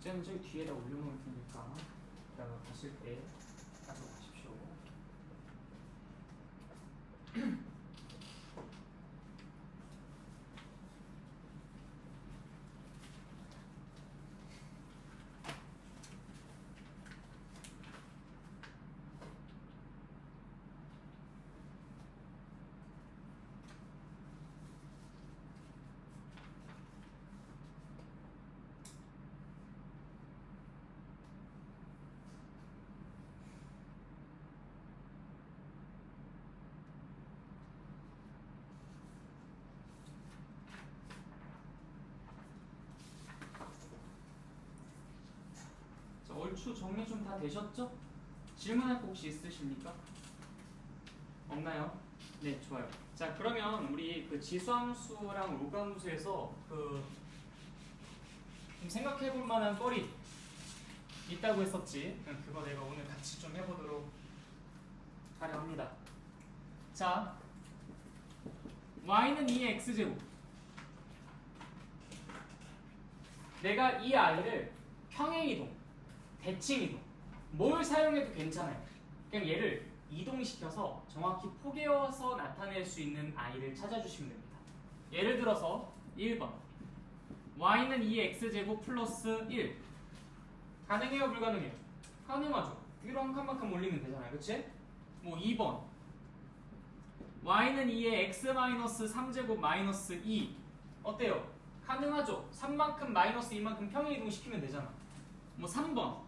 숙제는 저기 뒤에다 올려놓을 테니까 이따가 가실 때 가져가십시오. 얼추 정리 좀 다 되셨죠? 질문할 거 혹시 있으십니까? 없나요? 네, 좋아요. 자, 그러면 우리 그 지수함수랑 로그함수에서 좀 생각해볼 만한 거리 있다고 했었지. 그거 내가 오늘 같이 좀 해보도록 하려 합니다. 자, y는 2의 x제곱. 내가 이 아이를 평행이동, 대칭이동 뭘 사용해도 괜찮아요. 그냥 얘를 이동시켜서 정확히 포개어서 나타낼 수 있는 아이를 찾아주시면 됩니다. 예를 들어서 1번 y는 2의 x제곱 플러스 1 가능해요? 불가능해요? 가능하죠. 위로 한 칸만큼 올리면 되잖아요. 그치? 뭐 2번 y는 2의 x 마이너스 3제곱 마이너스 2 어때요? 가능하죠. 3만큼 마이너스 2만큼 평행이동 시키면 되잖아. 뭐 3번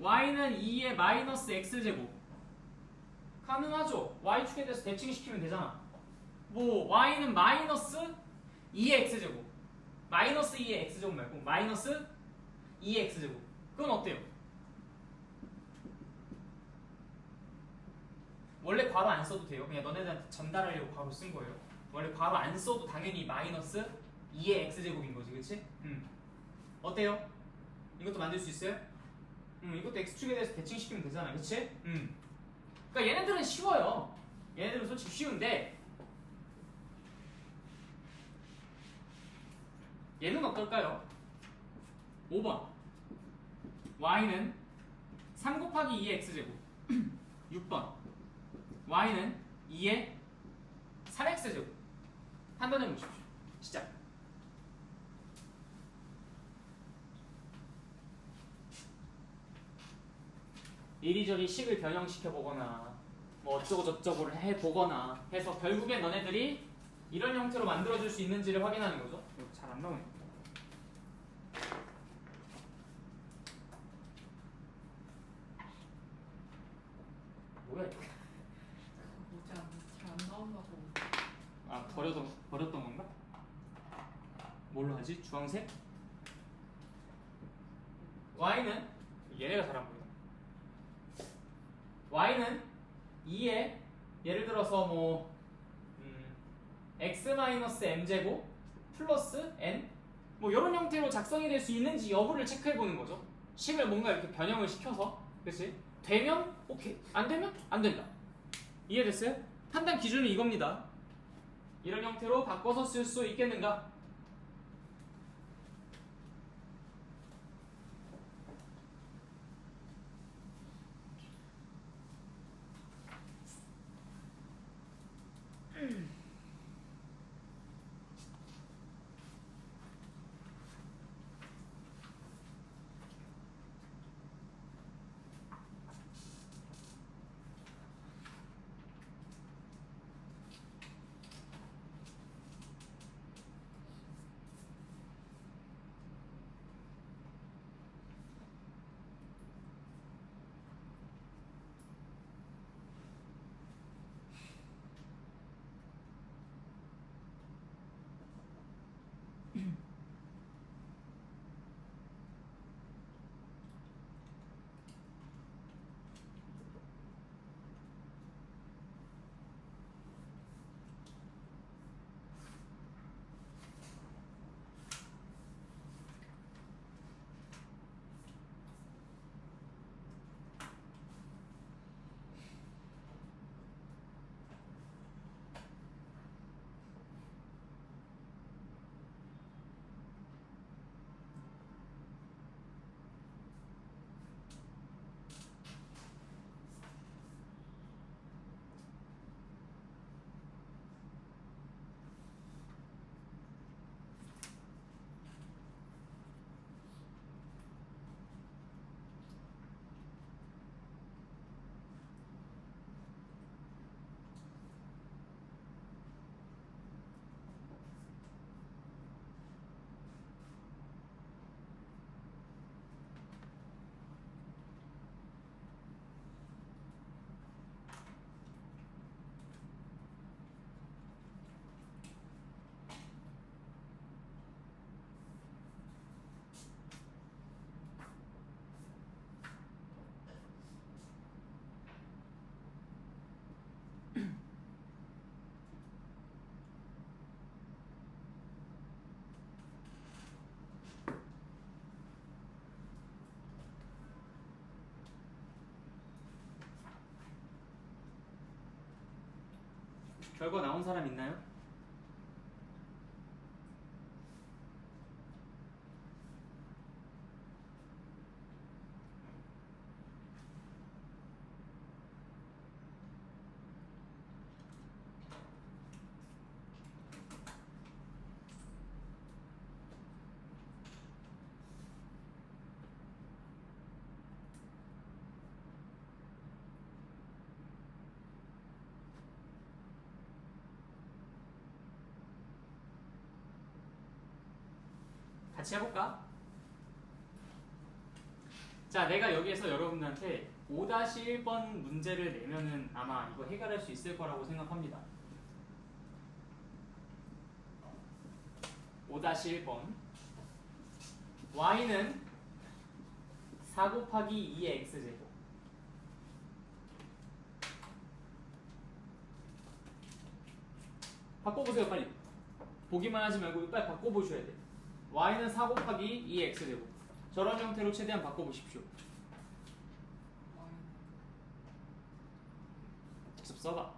y는 2의 마이너스 x제곱 가능하죠. y축에 대해서 대칭시키면 되잖아. 뭐 y는 마이너스 2의 x제곱 마이너스 2의 x제곱 말고 마이너스 2의 x제곱 그건 어때요? 원래 괄호 안 써도 돼요. 그냥 너네들한테 전달하려고 괄호 쓴 거예요. 원래 괄호 안 써도 당연히 마이너스 2의 x제곱인 거지. 그치? 어때요? 이것도 만들 수 있어요? 이것도 x축에 대해서 대칭시키면 되잖아. 그치? 그러니까 얘네들은 쉬워요. 얘네들은 솔직히 쉬운데 얘는 어떨까요? 5번 y는 3 곱하기 2의 x제곱 6번 y는 2의 3x제곱 판단해 보십시오. 시작. 이리저리 식을 변형시켜 보거나 뭐 어쩌고 저쩌고를 해보거나 해서 결국엔 너네들이 이런 형태로 만들어줄 수 있는지를 확인하는 거죠. 잘 안 나오네. 뭐야 이거? 뭐지 잘안 나온다고. 아 버렸던 건가? 뭘로 하지? 주황색? y는 얘네가 잘 안 보이네. y는 2에 예를 들어서 뭐 x-m제곱 플러스 n 뭐 이런 형태로 작성이 될 수 있는지 여부를 체크해 보는 거죠. 식을 뭔가 이렇게 변형을 시켜서, 그치? 되면 오케이, 안 되면 안 된다. 이해됐어요? 판단 기준은 이겁니다. 이런 형태로 바꿔서 쓸 수 있겠는가? 결과 나온 사람 있나요? 같이 해볼까? 자, 내가 여기에서 여러분들한테 5-1번 문제를 내면은 아마 이거 해결할 수 있을 거라고 생각합니다. 5-1번 y는 4 곱하기 2의 x제곱 바꿔보세요. 빨리 보기만 하지 말고 빨리 바꿔보셔야 돼. y는 4 곱하기 2의 x제곱 저런 형태로 최대한 바꿔보십시오. 직접 써봐.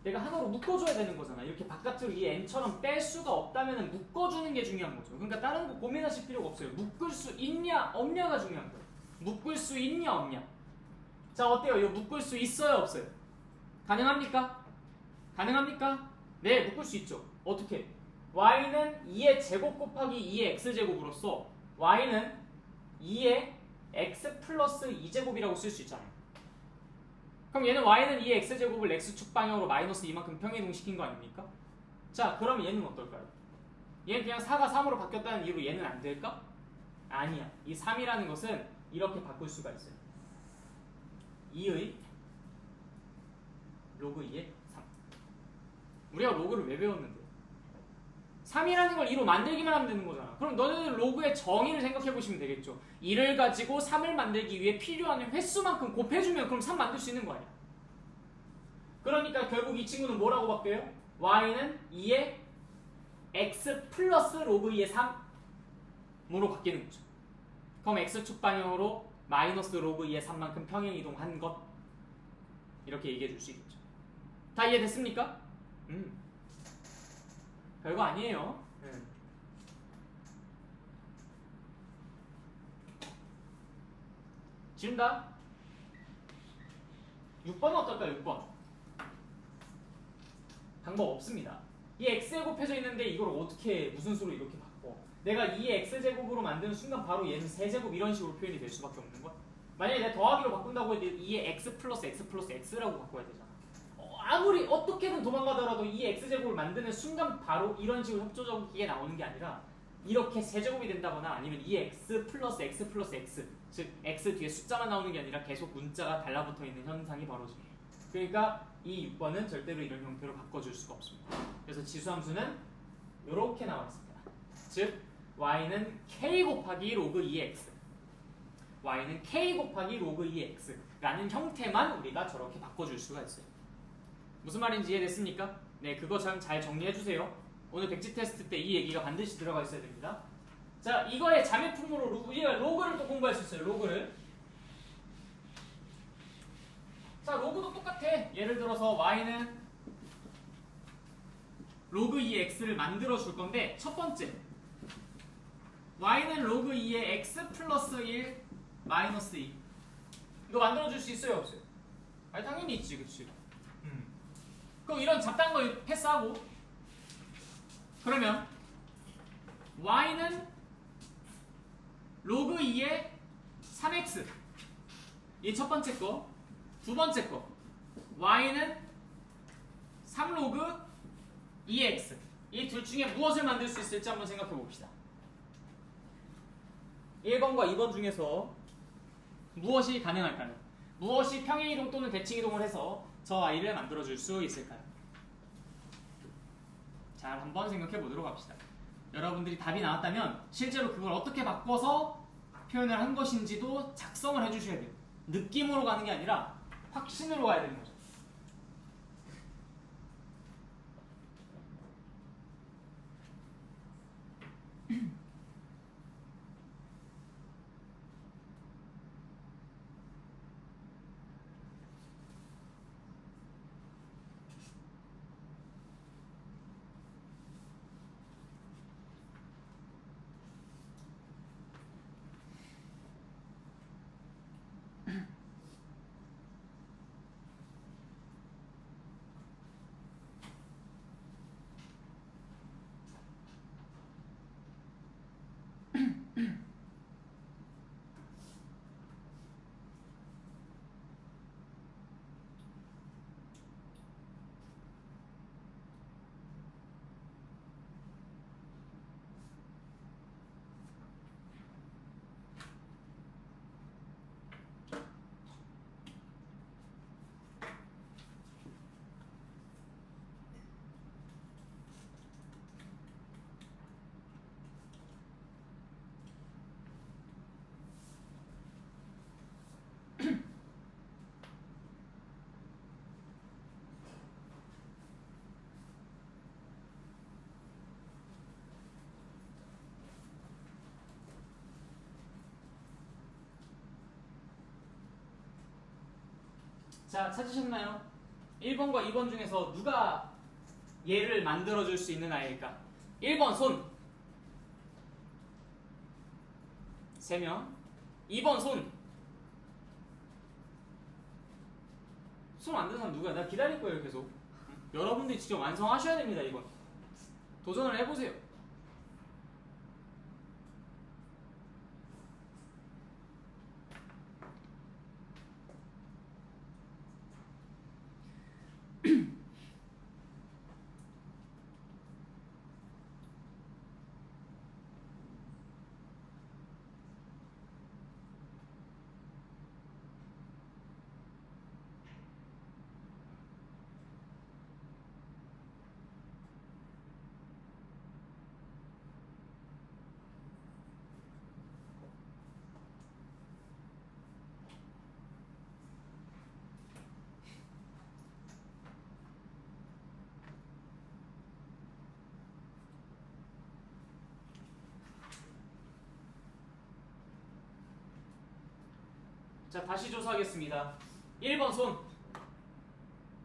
내가 하나로 묶어줘야 되는 거잖아. 이렇게 바깥으로 이 n처럼 뺄 수가 없다면 묶어주는 게 중요한 거죠. 그러니까 다른 거 고민하실 필요가 없어요. 묶을 수 있냐 없냐가 중요한 거예요. 묶을 수 있냐 없냐. 자, 어때요? 이거 묶을 수 있어요 없어요? 가능합니까? 가능합니까? 네, 묶을 수 있죠. 어떻게? y는 2의 제곱 곱하기 2의 x제곱으로서 y는 2의 x 플러스 2제곱이라고 쓸 수 있잖아요. 그럼 얘는 y는 2의 x제곱을 x축 방향으로 마이너스 이만큼 평이동 시킨 거 아닙니까? 자, 그럼 얘는 어떨까요? 얘는 그냥 4가 3으로 바뀌었다는 이유로 얘는 안 될까? 아니야. 이 3이라는 것은 이렇게 바꿀 수가 있어요. 2의 로그 2의 3. 우리가 로그를 왜 배웠는데? 3이라는 걸 2로 만들기만 하면 되는 거잖아. 그럼 너네들 로그의 정의를 생각해 보시면 되겠죠. 2를 가지고 3을 만들기 위해 필요한 횟수만큼 곱해주면 그럼 3 만들 수 있는 거 아니야. 그러니까 결국 이 친구는 뭐라고 바뀌어요? y는 2의 x 플러스 로그 2의 3으로 바뀌는 거죠. 그럼 x축 방향으로 마이너스 로그 2의 3만큼 평행 이동한 것, 이렇게 얘기해 줄 수 있겠죠. 다 이해됐습니까? 별거 아니에요. 지운다. 6번은 어떨까요? 6번. 방법 없습니다. 이 x에 곱해져 있는데 이걸 어떻게 무슨 수로 이렇게 바꿔? 내가 2의 x제곱으로 만드는 순간 바로 얘는 세제곱 이런 식으로 표현이 될 수밖에 없는 거야. 만약에 내가 더하기로 바꾼다고 해도 2의 x 플러스 x라고 바꿔야 되잖아. 아무리 어떻게든 도망가더라도 2의 x제곱을 만드는 순간 바로 이런 식으로 협조적이게 나오는 게 아니라 이렇게 세제곱이 된다거나 아니면 2의 x 플러스 x, 즉 x 뒤에 숫자만 나오는 게 아니라 계속 문자가 달라붙어 있는 현상이 벌어집니다. 그러니까 이 6번은 절대로 이런 형태로 바꿔줄 수가 없습니다. 그래서 지수함수는 이렇게 나와 있습니다. 즉 y는 k 곱하기 로그 2의 x, y는 k 곱하기 로그 2의 x라는 형태만 우리가 저렇게 바꿔줄 수가 있어요. 무슨 말인지 이해됐습니까? 네, 그거 참 잘 정리해주세요. 오늘 백지 테스트 때 이 얘기가 반드시 들어가 있어야 됩니다. 자, 이거의 자매품으로 우리가 로그를 또 공부할 수 있어요. 로그를. 자, 로그도 똑같아. 예를 들어서 y는 로그 2의 x를 만들어 줄 건데, 첫 번째 y는 로그 2의 x 플러스 1 마이너스 2. 이거 만들어 줄 수 있어요, 없어요? 아니, 당연히 있지, 그치? 그럼 이런 잡다한 거 패스하고, 그러면 y는 로그 2의 3x, 이 첫 번째 거. 두 번째 거 y는 3로그 2x, 이 둘 중에 무엇을 만들 수 있을지 한번 생각해 봅시다. 1번과 2번 중에서 무엇이 가능할까요? 무엇이 평행이동 또는 대칭이동을 해서 저 아이를 만들어 줄 수 있을까요? 잘 한번 생각해 보도록 합시다. 여러분들이 답이 나왔다면 실제로 그걸 어떻게 바꿔서 표현을 한 것인지도 작성을 해주셔야 돼요. 느낌으로 가는 게 아니라 확신으로 가야 되는 거죠. 자, 찾으셨나요? 1번과 2번 중에서 누가 얘를 만들어줄 수 있는 아이일까? 1번 손 3명, 2번 손 만드는 사람 누구야? 나 기다릴 거예요 계속. 여러분들이 직접 완성하셔야 됩니다. 이건 도전을 해보세요. 자, 다시 조사하겠습니다. 1번 손.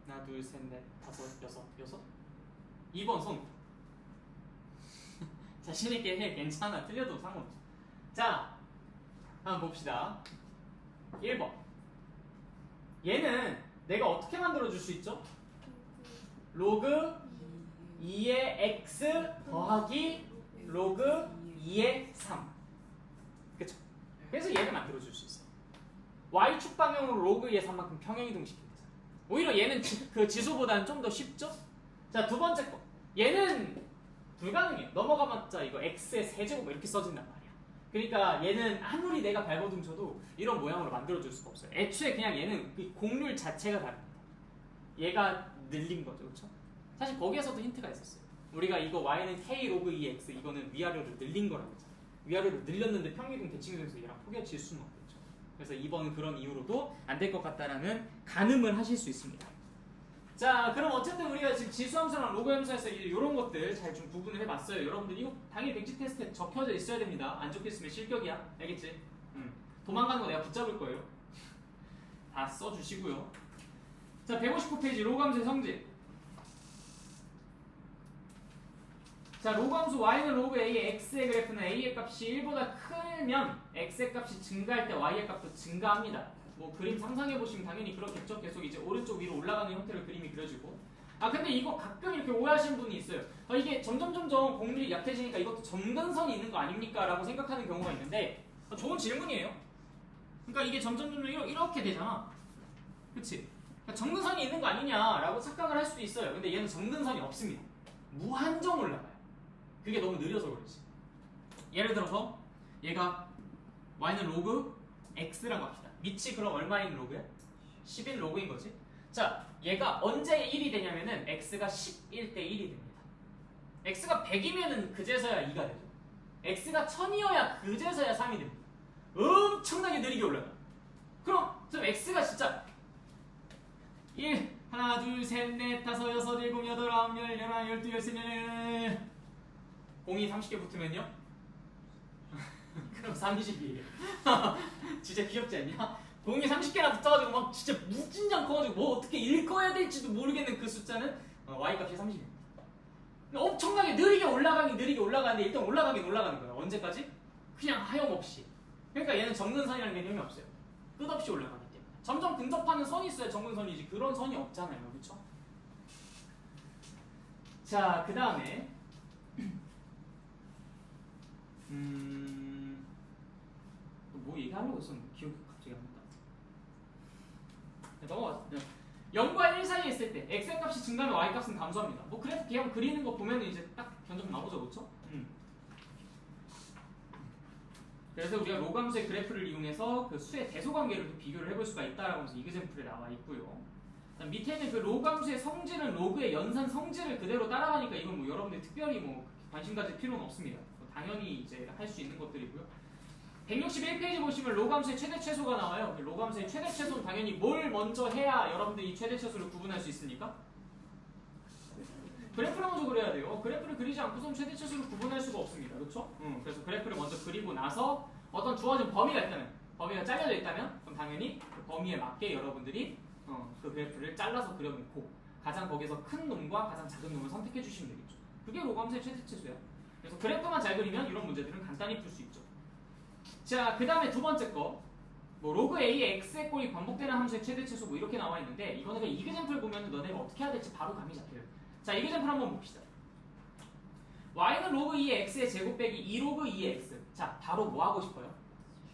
하나, 둘, 셋, 넷, 다섯, 여섯. 2번 손. 자신있게 해. 괜찮아. 틀려도 상관없어. 자, 한번 봅시다. 1번. 얘는 내가 어떻게 만들어줄 수 있죠? 로그 2의 x 더하기 로그 2의 3. 그쵸? 그래서 얘를 만들어줄 수 있어요. y축 방향으로 로그 2의 3만큼 평행이동시킵니다. 오히려 얘는 그 지수보다는 좀 더 쉽죠? 자, 두 번째 거. 얘는 불가능해요. 넘어가봤자 이거 x의 세제곱 이렇게 써진단 말이야. 그러니까 얘는 아무리 내가 발버둥 쳐도 이런 모양으로 만들어줄 수가 없어요. 애초에 그냥 얘는 그 곡률 자체가 다릅니다. 얘가 늘린 거죠. 그렇죠? 사실 거기에서도 힌트가 있었어요. 우리가 이거 y는 k 로그 2x 이거는 위아래로 늘린 거라고 했잖아요. 위아래로 늘렸는데 평이동 대칭에서 얘랑 포개질 수는 없겠죠. 그래서 2번은 그런 이유로도 안 될 것 같다라는 가늠을 하실 수 있습니다. 자, 그럼 어쨌든 우리가 지금 지수함수랑 로그 함수에서 이런 것들 잘 좀 구분을 해봤어요. 여러분들 이거 당연히 백지 테스트에 적혀져 있어야 됩니다. 안 적혀있으면 실격이야. 알겠지? 도망가는 거 내가 붙잡을 거예요. 다 써주시고요. 자, 159페이지 로그 함수의 성질. 자, 로그 함수 y는 로그 a의 x의 그래프는 a의 값이 1보다 크면 x의 값이 증가할 때 y의 값도 증가합니다. 뭐 그림 상상해 보시면 당연히 그렇겠죠. 계속 이제 오른쪽 위로 올라가는 형태로 그림이 그려지고. 아, 근데 이거 가끔 이렇게 오해하시는 분이 있어요. 이게 점점 곡률이 약해지니까 이것도 점근선이 있는 거 아닙니까? 라고 생각하는 경우가 있는데 좋은 질문이에요. 그러니까 이게 점점 이렇게 되잖아. 그치? 그러니까 점근선이 있는 거 아니냐라고 착각을 할 수도 있어요. 근데 얘는 점근선이 없습니다. 무한정 올라가요. 그게 너무 느려서 그렇지. 예를 들어서 얘가 y는 로그 x라고 합시다. 밑이 그럼 얼마인 로그야? 10인 로그인 거지. 자, 얘가 언제 1이 되냐면은 x가 11대 1이 됩니다. x가 100이면은 그제서야 2가 되죠. x가 1000이어야 그제서야 3이 됩니다. 엄청나게 느리게 올라가. 그럼 x가 진짜 1, 하나, 둘, 셋, 넷, 다섯, 여섯, 일곱, 여덟, 아홉, 열, 열하나, 열두, 열세, 열네. 공이 30개 붙으면요? 그럼 32. 진짜 귀엽지 않냐? 공이 30개나 붙어가지고 막 진짜 무진장 커가지고 뭐 어떻게 읽어야 될지도 모르겠는 그 숫자는 y값이 30입니다. 엄청나게 느리게 올라가는데 일단 올라가긴 올라가는 거야. 언제까지? 그냥 하염없이. 그러니까 얘는 정근선이라는 개념이 없어요. 끝없이 올라가기 때문에. 점점 근접하는 선이 있어야 정근선이지 그런 선이 없잖아요. 그렇죠? 자, 그 다음에 뭐 얘기하려고 했었는데 기억이 갑자기 안 난다. 넘어가자. 0과 1 사이에 있을 때 x의 값이 증가하면 y 값은 감소합니다. 뭐 그래프 그냥 그리는 거 보면 이제 딱 견적 나오죠, 그렇죠? 그래서 우리가 로그 함수의 그래프를 이용해서 그 수의 대소 관계를 비교를 해볼 수가 있다라고 하면서 이그젠플에 나와 있고요. 밑에는 그 로그 함수의 성질은 로그의 연산 성질을 그대로 따라가니까 이건 뭐 여러분들 특별히 뭐 관심 가질 필요는 없습니다. 당연히 이제 할 수 있는 것들이고요. 161페이지 보시면 로그 함수의 최대 최소가 나와요. 로그 함수의 최대 최소는 당연히 뭘 먼저 해야 여러분들이 이 최대 최소를 구분할 수 있습니까? 그래프를 먼저 그려야 돼요. 그래프를 그리지 않고선 최대 최소를 구분할 수가 없습니다. 그렇죠? 그래서 그래프를 먼저 그리고 나서 어떤 주어진 범위가 있다면, 범위가 잘려져 있다면 그럼 당연히 그 범위에 맞게 여러분들이 그 그래프를 잘라서 그려놓고 가장 거기서 큰 놈과 가장 작은 놈을 선택해 주시면 되겠죠. 그게 로그 함수의 최대 최소야. 그래서 그래프만 잘 그리면 이런 문제들은 간단히 풀 수 있죠. 자, 그 다음에 두 번째 거, 뭐 로그 a의 x의 꼴이 반복되는 함수의 최대 최소 뭐 이렇게 나와 있는데 이거는 그냥 이그젠플 보면 너네가 어떻게 해야 될지 바로 감이 잡혀요. 자, 이그젠플 한번 봅시다. y는 로그 2의 x의 제곱 빼기 2 로그 2의 x. 자, 바로 뭐 하고 싶어요?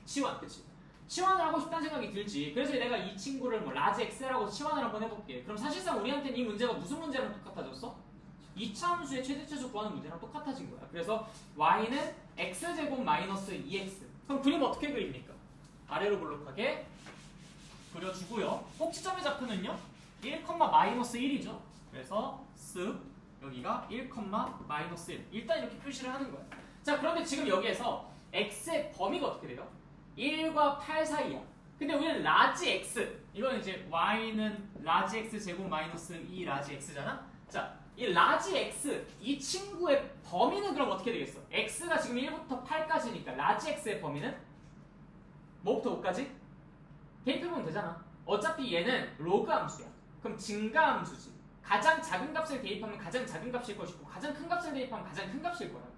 치환, 그치? 치환을 하고 싶다는 생각이 들지. 그래서 내가 이 친구를 뭐 라지 x라고 치환을 한번 해볼게. 그럼 사실상 우리한테는 이 문제가 무슨 문제랑 똑같아졌어? 2차 함수의 최대 최소 구하는 문제랑 똑같아진 거야. 그래서 y는 x제곱 마이너스 2x. 그럼 그림 어떻게 그립니까? 아래로 볼록하게 그려주고요. 꼭지점의 좌표는요? 1, 마이너스 1이죠. 그래서 쓱 여기가 1, 마이너스 1. 일단 이렇게 표시를 하는 거야. 자, 그런데 지금 여기에서 x의 범위가 어떻게 돼요? 1과 8 사이야. 근데 우리는 라지 x. 이거는 이제 y는 라지 x 제곱 마이너스 2 라지 x잖아. 자, 이 라지 x 이 친구의 범위는 그럼 어떻게 되겠어? x가 지금 1부터 8까지니까 라지 x의 범위는 뭐부터 5까지? 대입해보면 되잖아. 어차피 얘는 로그 함수야. 그럼 증가 함수지. 가장 작은 값을 대입하면 가장 작은 값일 것이고 가장 큰 값을 대입하면 가장 큰 값일 거라고.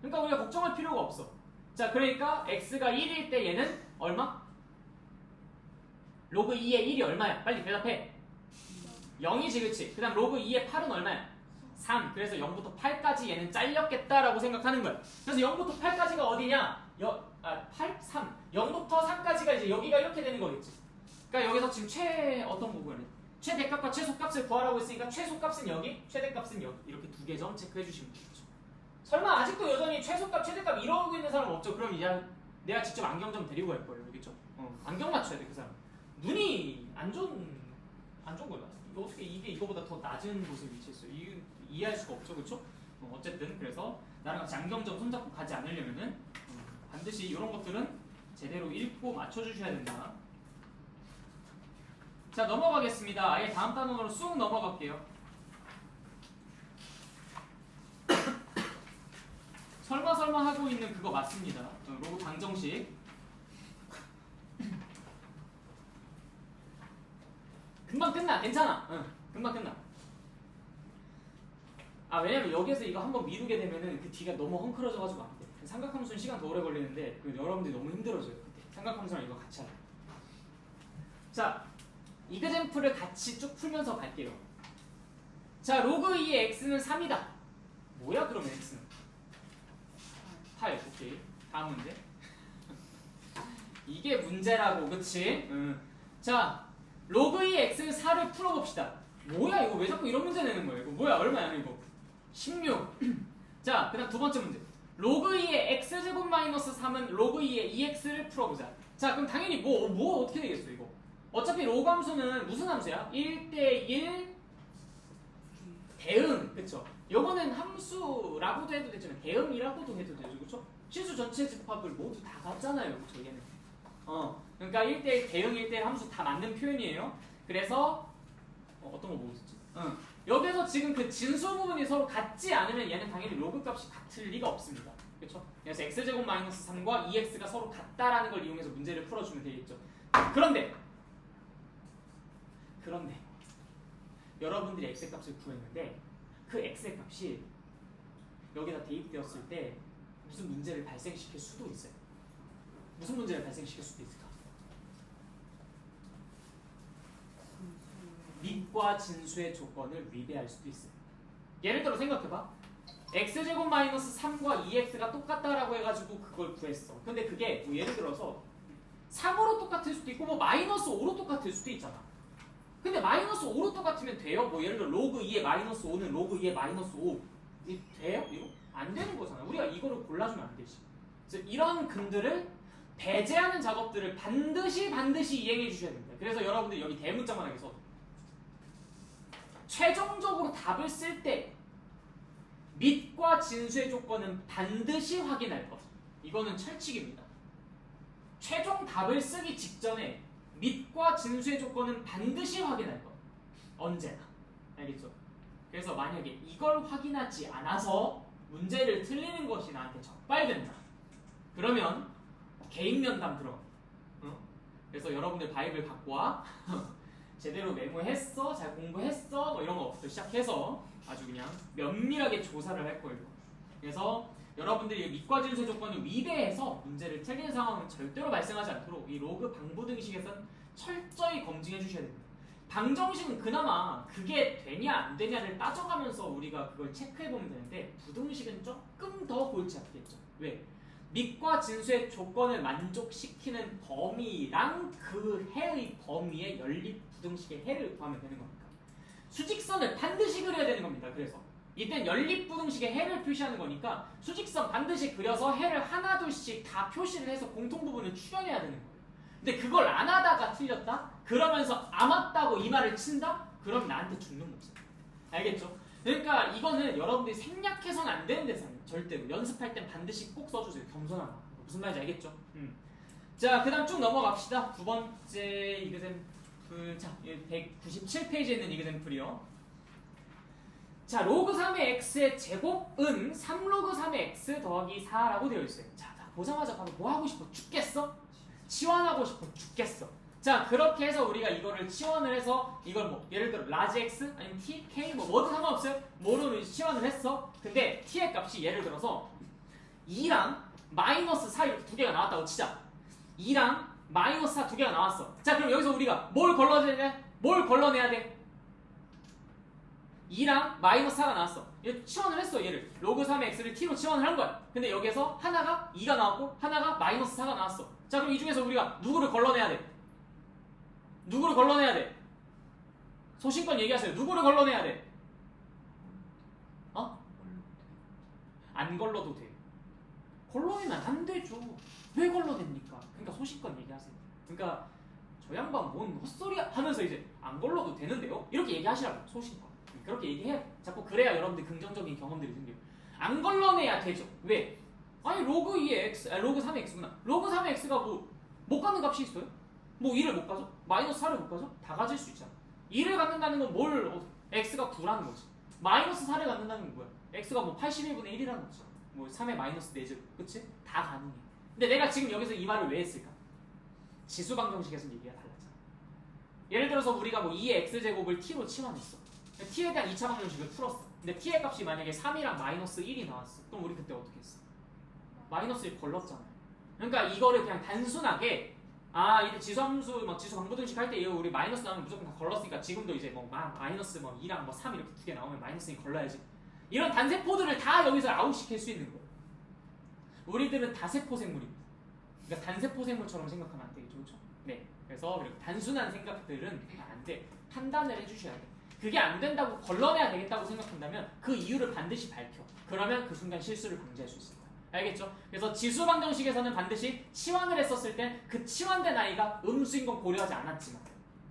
그러니까 우리가 걱정할 필요가 없어. 자, 그러니까 x가 1일 때 얘는 얼마? 로그 2의 1이 얼마야? 빨리 대답해. 0이지, 그치? 그 다음 로그 2의 8은 얼마야? 3. 그래서 0부터 8까지 얘는 잘렸겠다라고 생각하는 거야. 그래서 0부터 8까지가 어디냐? 8, 3. 0부터 3까지가 이제 여기가 이렇게 되는 거겠지. 그러니까 여기서 지금 어떤 부분을? 최대값과 최소값을 구하라고 했으니까 최소값은 여기, 최대값은 여기. 이렇게 두 개 점 체크해 주시면 되겠죠. 설마 아직도 여전히 최소값, 최대값 이러고 있는 사람 없죠? 그럼 이제 내가 직접 안경점 데리고 갈 거예요. 알겠죠? 안경 맞춰야 돼, 그 사람. 눈이 안 좋은 거야. 어떻게 이게 이거보다 더 낮은 곳에 위치했어요? 이해할 수가 없죠, 그렇죠? 어쨌든 그래서 나랑 같이 안경점 손잡고 가지 않으려면은 반드시 이런 것들은 제대로 읽고 맞춰주셔야 된다. 자, 넘어가겠습니다. 아예 다음 단원으로 쑥 넘어갈게요. 설마 하고 있는 그거 맞습니다. 로고 방정식. 금방 끝나. 괜찮아. 금방 끝나. 왜냐면 여기에서 이거 한번 미루게 되면은 그 뒤가 너무 헝클어져가지고 안 돼. 삼각함수는 시간 더 오래 걸리는데 여러분들이 너무 힘들어져요. 삼각함수랑 이거 같이 하면. 자, 이그젠플을 같이 쭉 풀면서 갈게요. 자, 로그 2의 x는 3이다. 뭐야 그러면 x는? 8. 오케이. 다음 문제. 이게 문제라고, 그치? 자, 로그 2의 x는 4를 풀어봅시다. 뭐야 이거 왜 자꾸 이런 문제 내는 거야? 이거 뭐야 얼마야 이거? 16. 자, 그 다음 두 번째 문제. 로그 2의 x제곱 마이너스 3은 로그 2의 2x를 풀어보자. 자, 그럼 당연히 뭐 어떻게 되겠어 이거? 어차피 로그 함수는 무슨 함수야? 1대1 대응, 그쵸? 요거는 함수라고도 해도 되지만 대응이라고도 해도 되죠, 그쵸? 실수 전체 집합을 모두 다 같잖아요, 그쵸? 얘는. 그러니까 1대1 대응, 1대1 함수 다 맞는 표현이에요. 그래서 어떤 거 보고 있었지? 여기서 지금 그 진수 부분이 서로 같지 않으면 얘는 당연히 로그 값이 같을 리가 없습니다. 그렇죠? 그래서 x제곱 마이너스 3과 2x가 서로 같다라는 걸 이용해서 문제를 풀어주면 되겠죠. 그런데 여러분들이 x값을 구했는데 그 x값이 여기다 대입되었을 때 무슨 문제를 발생시킬 수도 있어요. 무슨 문제를 발생시킬 수도 있을까? 밑과 진수의 조건을 위배할 수도 있어요. 예를 들어 생각해봐. x제곱 마이너스 3과 2x가 똑같다라고 해가지고 그걸 구했어. 근데 그게 뭐 예를 들어서 3으로 똑같을 수도 있고 뭐 마이너스 5로 똑같을 수도 있잖아. 근데 마이너스 5로 똑같으면 돼요? 뭐 예를 들어 로그 2의 마이너스 5는 로그 2의 마이너스 5 이게 돼요? 이거? 안 되는 거잖아. 우리가 이거를 골라주면 안 되지. 그래서 이런 근들을 배제하는 작업들을 반드시 이행해 주셔야 됩니다. 그래서 여러분들 여기 대문자만 하게 써. 최종적으로 답을 쓸 때 밑과 진수의 조건은 반드시 확인할 것. 이거는 철칙입니다. 최종 답을 쓰기 직전에 밑과 진수의 조건은 반드시 확인할 것. 언제나. 알겠죠? 그래서 만약에 이걸 확인하지 않아서 문제를 틀리는 것이 나한테 적발된다. 그러면 개인 면담 들어. 그래서 여러분들 바이블 갖고 와. 제대로 메모했어? 잘 공부했어? 뭐 이런 거부터 시작해서 아주 그냥 면밀하게 조사를 할 거예요. 그래서 여러분들이 밑과 진수의 조건을 위배해서 문제를 틀리는 상황은 절대로 발생하지 않도록 이 로그 방부등식에서는 철저히 검증해 주셔야 됩니다. 방정식은 그나마 그게 되냐 안 되냐를 따져가면서 우리가 그걸 체크해보면 되는데 부등식은 조금 더 골치 아프겠죠. 왜? 밑과 진수의 조건을 만족시키는 범위랑 그 해의 범위의 연립 부등식의 해를 구하면 되는 겁니다. 수직선을 반드시 그려야 되는 겁니다. 그래서 이땐 연립 부등식의 해를 표시하는 거니까 수직선 반드시 그려서 해를 하나 둘씩 다 표시를 해서 공통 부분을 추려내야 되는 거예요. 근데 그걸 안 하다가 틀렸다? 그러면서 안 맞다고 이 말을 친다? 그럼 나한테 죽는 거지. 알겠죠? 그러니까 이거는 여러분들이 생략해서는 안 되는 대상이에요. 절대로. 연습할 땐 반드시 꼭 써주세요. 겸손한 거. 무슨 말인지 알겠죠? 자, 그 다음 쭉 넘어갑시다. 두 번째 이그젠플. 자, 197페이지에 있는 이그젠플이요. 자, 로그 3의 x의 제곱은 3로그 3의 x 더하기 4라고 되어 있어요. 자, 보자마자 바로 뭐 하고 싶어? 죽겠어? 치환하고 싶어? 죽겠어? 자 그렇게 해서 우리가 이거를 치환을 해서 이걸 뭐 예를 들어 라지 x 아니면 t, k 뭐든 상관없어요. 뭐로 치환을 했어. 근데 t의 값이 예를 들어서 2랑 마이너스 4 이렇게 두 개가 나왔다고 치자. 2랑 마이너스 4 두 개가 나왔어. 자 그럼 여기서 우리가 뭘 걸러내야 돼? 뭘 걸러내야 돼? 2랑 마이너스 4가 나왔어. 얘 치환을 했어. 얘를 로그 3의 x를 t로 치환을 한 거야. 근데 여기서 하나가 2가 나왔고 하나가 마이너스 4가 나왔어. 자 그럼 이 중에서 우리가 누구를 걸러내야 돼? 누구를 걸러내야 돼? 소신껏 얘기하세요. 누구를 걸러내야 돼? 어? 안 걸러도 돼. 걸러내면 안 되죠. 왜 걸러냅니까? 그러니까 소신껏 얘기하세요. 그러니까 저 양반 뭔 헛소리 하면서 이제 안 걸러도 되는데요? 이렇게 얘기하시라고. 소신껏. 그렇게 얘기해요. 자꾸 그래야 여러분들 긍정적인 경험들이 생겨요. 안 걸러내야 되죠. 왜? 아니 로그 2의 x, 로그 3의 x구나. 로그 3의 x가 뭐 못 가는 값이 있어요? 뭐 2를 못 가죠? 마이너스 4를 못 가죠? 다 가질 수 있잖아. 2를 갖는다는 건 뭘 x가 9라는 거지. 마이너스 4를 갖는다는 건 뭐야? x가 뭐 81분의 1이라는 거지. 뭐 3의 마이너스 4제 그치? 다 가능해. 근데 내가 지금 여기서 이 말을 왜 했을까? 지수방정식에서 얘기가 달라져. 예를 들어서 우리가 뭐 2의 x제곱을 t로 치환했어. t에 대한 2차 방정식을 풀었어. 근데 t의 값이 만약에 3이랑 마이너스 1이 나왔어. 그럼 우리 그때 어떻게 했어? 마이너스 1 걸렀잖아. 그러니까 이거를 그냥 단순하게 이제 지수함수 막 지수 방부등식 할 때 이거 우리 마이너스 나오면 무조건 다 걸렀으니까 지금도 이제 뭐 마이너스 뭐 2랑 뭐 3 이렇게 두 개 나오면 마이너스 2 걸러야지. 이런 단세포들을 다 여기서 아웃시킬 수 있는 거예요. 우리들은 다세포 생물입니다. 그러니까 단세포 생물처럼 생각하면 안 되겠죠, 그렇죠? 네. 그래서 단순한 생각들은 안 돼. 판단을 해주셔야 돼. 그게 안 된다고 걸러내야 되겠다고 생각한다면 그 이유를 반드시 밝혀. 그러면 그 순간 실수를 방지할 수 있을 거야. 알겠죠? 그래서 지수 방정식에서는 반드시 치환을 했었을 때 그 치환된 아이가 음수인 건 고려하지 않았지만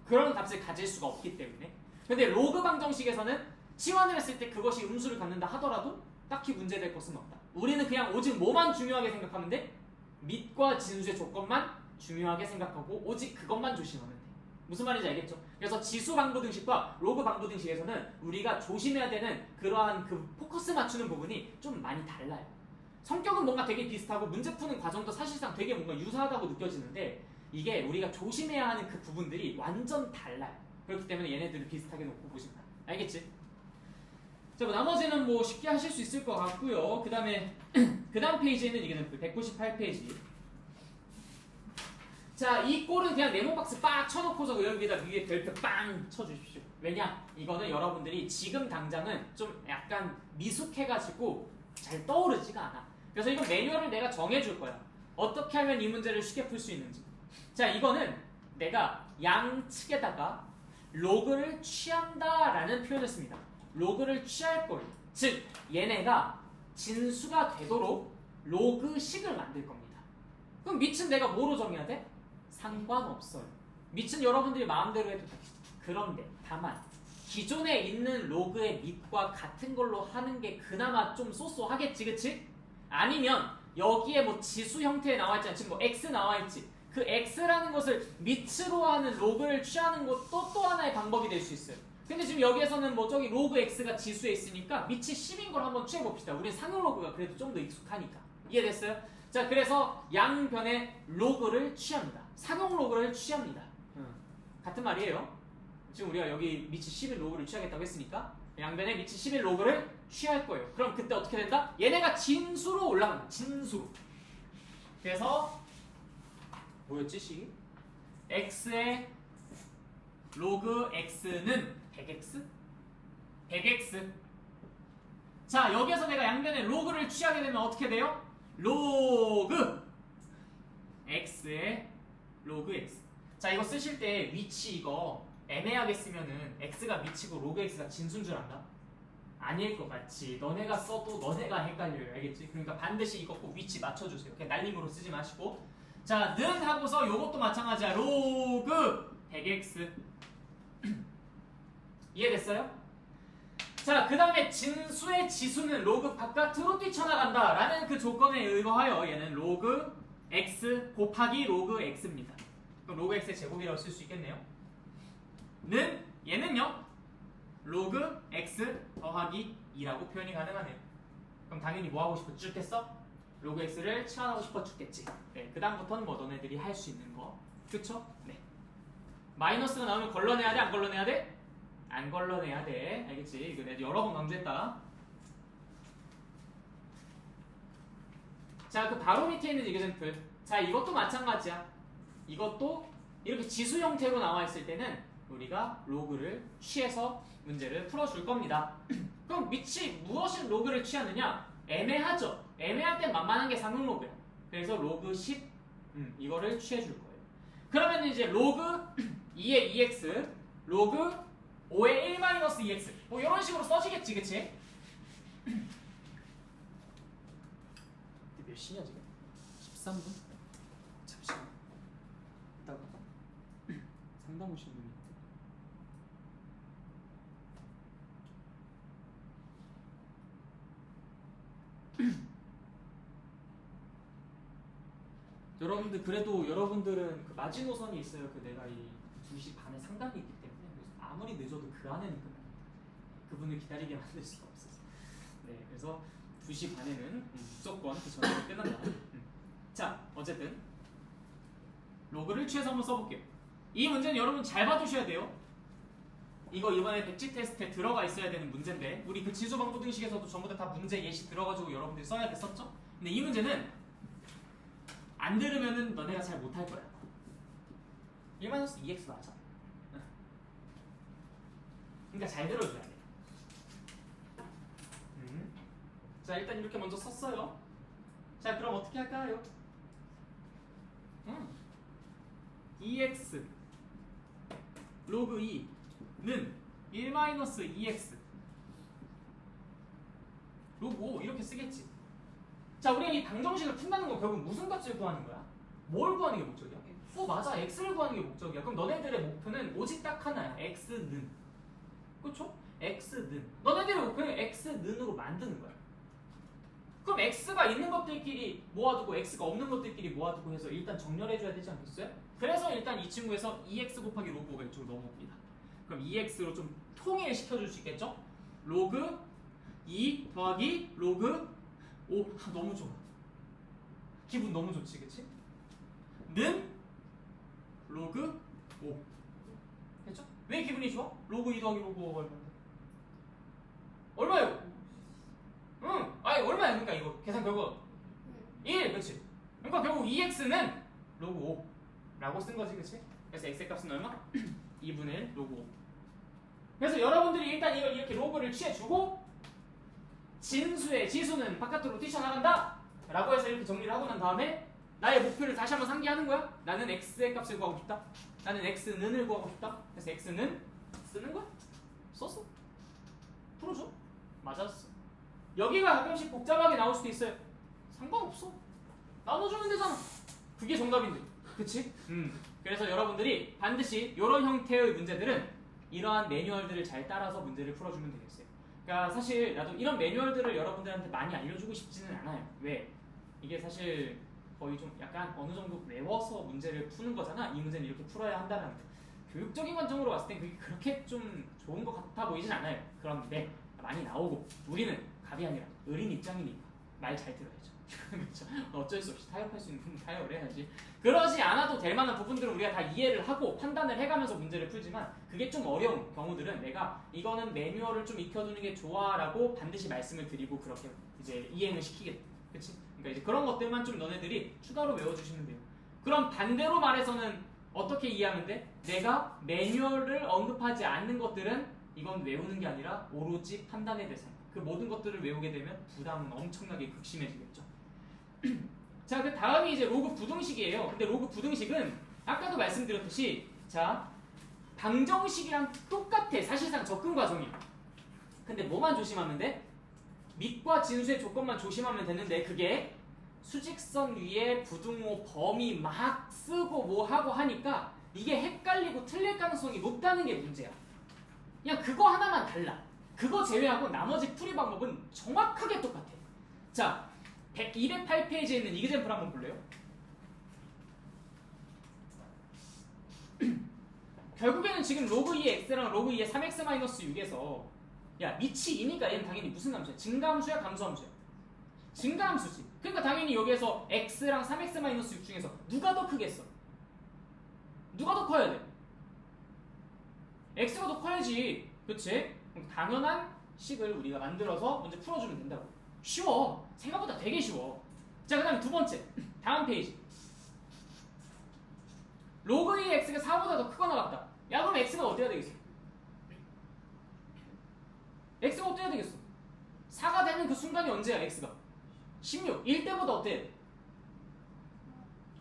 그런 값을 가질 수가 없기 때문에. 근데 로그 방정식에서는 치환을 했을 때 그것이 음수를 갖는다 하더라도 딱히 문제될 것은 없다. 우리는 그냥 오직 뭐만 중요하게 생각하면 돼? 밑과 진수의 조건만 중요하게 생각하고 오직 그것만 조심하면 돼. 무슨 말인지 알겠죠? 그래서 지수 방부등식과 로그 방부등식에서는 우리가 조심해야 되는 그러한 그 포커스 맞추는 부분이 좀 많이 달라요. 성격은 뭔가 되게 비슷하고 문제 푸는 과정도 사실상 되게 뭔가 유사하다고 느껴지는데 이게 우리가 조심해야 하는 그 부분들이 완전 달라요. 그렇기 때문에 얘네들을 비슷하게 놓고 보시면 돼요. 알겠지? 자, 뭐 나머지는 뭐 쉽게 하실 수 있을 것 같고요. 그 다음에 그 다음 페이지에는 이게 198페이지. 자, 이 꼴은 그냥 네모박스 빡 쳐놓고서 여기다 위에 별표 빵 쳐주십시오. 왜냐? 이거는 여러분들이 지금 당장은 좀 약간 미숙해가지고 잘 떠오르지가 않아. 그래서 이거 매뉴얼을 내가 정해줄 거야. 어떻게 하면 이 문제를 쉽게 풀 수 있는지. 자, 이거는 내가 양측에다가 로그를 취한다라는 표현을 씁니다. 로그를 취할 거예요. 즉, 얘네가 진수가 되도록 로그식을 만들 겁니다. 그럼 밑은 내가 뭐로 정해야 돼? 상관없어요. 밑은 여러분들이 마음대로 해도 돼. 그런데 다만 기존에 있는 로그의 밑과 같은 걸로 하는 게 그나마 좀 쏘쏘하겠지, 그치? 아니면 여기에 뭐 지수 형태에 나와있잖아. 지금 뭐 x 나와있지. 그 x라는 것을 밑으로 하는 로그를 취하는 것도 또 하나의 방법이 될 수 있어요. 근데 지금 여기에서는 뭐 저기 로그 x가 지수에 있으니까 밑이 10인 걸 한번 취해봅시다. 우리는 상용 로그가 그래도 좀 더 익숙하니까. 이해됐어요? 자, 그래서 양변에 로그를 취합니다. 상용 로그를 취합니다. 같은 말이에요. 지금 우리가 여기 밑이 10인 로그를 취하겠다고 했으니까 양변에 밑이 10인 로그를 취할 거예요. 그럼 그때 어떻게 된다? 얘네가 진수로 올라간다. 진수로. 그래서 뭐였지 식이? x의 로그 x는 100x? 100x. 자, 여기에서 내가 양변에 로그를 취하게 되면 어떻게 돼요? 로그 x의 로그 x. 자, 이거 쓰실 때 위치 이거 애매하게 쓰면은 x가 미치고 로그 x가 진수인 줄 안다? 아닐 것 같지. 너네가 써도 너네가 헷갈려요. 알겠지? 그러니까 반드시 이거 꼭 위치 맞춰주세요. 그냥 날림으로 쓰지 마시고. 자, 는 하고서 요것도 마찬가지야. 로그 100x. 이해됐어요? 자, 그 다음에 진수의 지수는 로그 바깥으로 뛰쳐나간다 라는 그 조건에 의거하여 얘는 로그 x 곱하기 로그 x입니다. 그럼 로그 x의 제곱이라고 쓸 수 있겠네요. 는 얘는요 로그 x 더하기 2라고 표현이 가능하네요. 그럼 당연히 뭐 하고 싶어? 죽겠어? 로그 x를 치환하고 싶어 죽겠지. 네, 그 다음부터는 뭐 너네들이 할 수 있는 거. 그쵸? 네. 마이너스가 나오면 걸러내야 돼? 안 걸러내야 돼? 안 걸러내야 돼. 알겠지? 이거 내가 여러 번 강조했다. 자, 그 바로 밑에 있는 이그젠플. 자, 이것도 마찬가지야. 이것도 이렇게 지수 형태로 나와 있을 때는 우리가 로그를 취해서 문제를 풀어줄 겁니다. 그럼 무엇이 로그를 취하느냐? 애매하죠. 애매할 땐 만만한 게 상응 로그야. 그래서 로그 10 이거를 취해줄 거예요. 그러면 이제 로그 2의 2x, 로그 5의 1-2x 뭐 이런 식으로 써지겠지, 그치? 몇 시냐 지금? 13분? 잠시만. 이따가 상담 오신 분이 여러분들 그래도 여러분들은 그 마지노선이 있어요. 그 내가 이 2시 반에 상담이 있기 때문에 그래서 아무리 늦어도 그 안에는 끝납니다. 그분을 기다리게 만들 수가 없어서. 네, 그래서 2시 반에는 무조건 그 전에 끝난다. 자, 어쨌든 로그를 취해서 한번 써볼게요. 이 문제는 여러분 잘 봐두셔야 돼요. 이거 이번에 백지 테스트에 들어가 있어야 되는 문제인데 우리 그 지수방부등식에서도 전부 다 문제 예시 들어가지고 여러분들이 써야 됐었죠? 근데 이 문제는 안 들으면은 너네가 잘 못할 거야. 1-2x 맞아. 그러니까 잘 들어줘야 돼. 자, 일단 이렇게 먼저 썼어요. 자, 그럼 어떻게 할까요? 2x 로그 2는 1-2x 로그 5 이렇게 쓰겠지. 자, 우리가 이 방정식을 푼다는 건 결국 무슨 값을 구하는 거야? 뭘 구하는 게 목적이야? 맞아, x를 구하는 게 목적이야. 그럼 너네들의 목표는 오직 딱 하나야. x는. 그렇죠? x는. 너네들의 목표는 x는으로 만드는 거야. 그럼 x가 있는 것들끼리 모아두고 x가 없는 것들끼리 모아두고 해서 일단 정렬해줘야 되지 않겠어요? 그래서 일단 이 친구에서 2x 곱하기 로그 5가 이쪽으로 넘어옵니다. 그럼 2x로 좀 통일시켜줄 수 있겠죠? 로그 2 더하기 로그 5. 너무 좋아. 기분 너무 좋지, 그치? 는 로그 5. 됐죠? 왜 기분이 좋아? 로그 2 더하기 로그 5가 얼마예요? 아니 얼마야? 그러니까 이거 계산 결과 1, 그치? 그러니까 결국 2x는 로그 5라고 쓴 거지, 그치? 그래서 x의 값은 얼마? 2분의 1 로그 5. 그래서 여러분들이 일단 이걸 이렇게 로그를 취해주고 지수는 바깥으로 뛰쳐나간다 라고 해서 이렇게 정리를 하고 난 다음에 나의 목표를 다시 한번 상기하는 거야. 나는 x의 값을 구하고 싶다. 나는 x는을 구하고 싶다. 그래서 x는 쓰는 거야. 썼어. 풀어줘. 맞았어. 여기가 가끔씩 복잡하게 나올 수도 있어요. 상관없어. 나눠주면 되잖아. 그게 정답인데. 그치? 그래서 여러분들이 반드시 이런 형태의 문제들은 이러한 매뉴얼들을 잘 따라서 문제를 풀어주면 되겠어요. 그러니까 사실 나도 이런 매뉴얼들을 여러분들한테 많이 알려주고 싶지는 않아요. 왜? 이게 사실 거의 좀 약간 어느 정도 외워서 문제를 푸는 거잖아. 이 문제는 이렇게 풀어야 한다는 교육적인 관점으로 봤을 땐 그게 그렇게 좀 좋은 것 같아 보이진 않아요. 그런데 많이 나오고 우리는 갑이 아니라 어린 입장이니까 말 잘 들어야죠. 그렇죠? 어쩔 수 없이 타협할 수 있는 부분 타협을 해야지. 그러지 않아도 될 만한 부분들은 우리가 다 이해를 하고 판단을 해가면서 문제를 풀지만 그게 좀 어려운 경우들은 내가 이거는 매뉴얼을 좀 익혀두는 게 좋아라고 반드시 말씀을 드리고 그렇게 이제 이행을 시키겠다. 그치? 그러니까 이제 그런 것들만 좀 너네들이 추가로 외워주시면 돼요. 그럼 반대로 말해서는 어떻게 이해하면 돼? 내가 매뉴얼을 언급하지 않는 것들은 이건 외우는 게 아니라 오로지 판단의 대상. 그 모든 것들을 외우게 되면 부담은 엄청나게 극심해지겠죠. 자, 그 다음이 이제 로그 부등식이에요. 근데 로그 부등식은 아까도 말씀드렸듯이 자, 방정식이랑 똑같아. 사실상 접근 과정이. 근데 뭐만 조심하면 돼? 밑과 진수의 조건만 조심하면 되는데 그게 수직선 위에 부등호 범위 막 쓰고 뭐 하고 하니까 이게 헷갈리고 틀릴 가능성이 높다는 게 문제야. 그냥 그거 하나만 달라. 그거 제외하고 나머지 풀이 방법은 정확하게 똑같아. 자, 208페이지에 있는 이그젠플 한번 볼래요? 결국에는 지금 로그 2의 x랑 로그 2의 3x-6에서 야, 밑이 2니까 얘는 당연히 무슨 함수야? 증가함수야? 감소함수야? 증가함수지. 그러니까 당연히 여기에서 x랑 3x-6 중에서 누가 더 크겠어? 누가 더 커야 돼? x가 더 커야지. 그치? 그럼 당연한 식을 우리가 만들어서 먼저 풀어주면 된다고. 쉬워. 생각보다 되게 쉬워. 자, 그 다음에 두 번째. 다음 페이지. 로그 2의 x가 4보다 더 크거나 같다. 야, 그럼 x가 어때야 되겠어? x가 어때야 되겠어? 4가 되는 그 순간이 언제야, x가? 16. 1대보다 어때야 돼?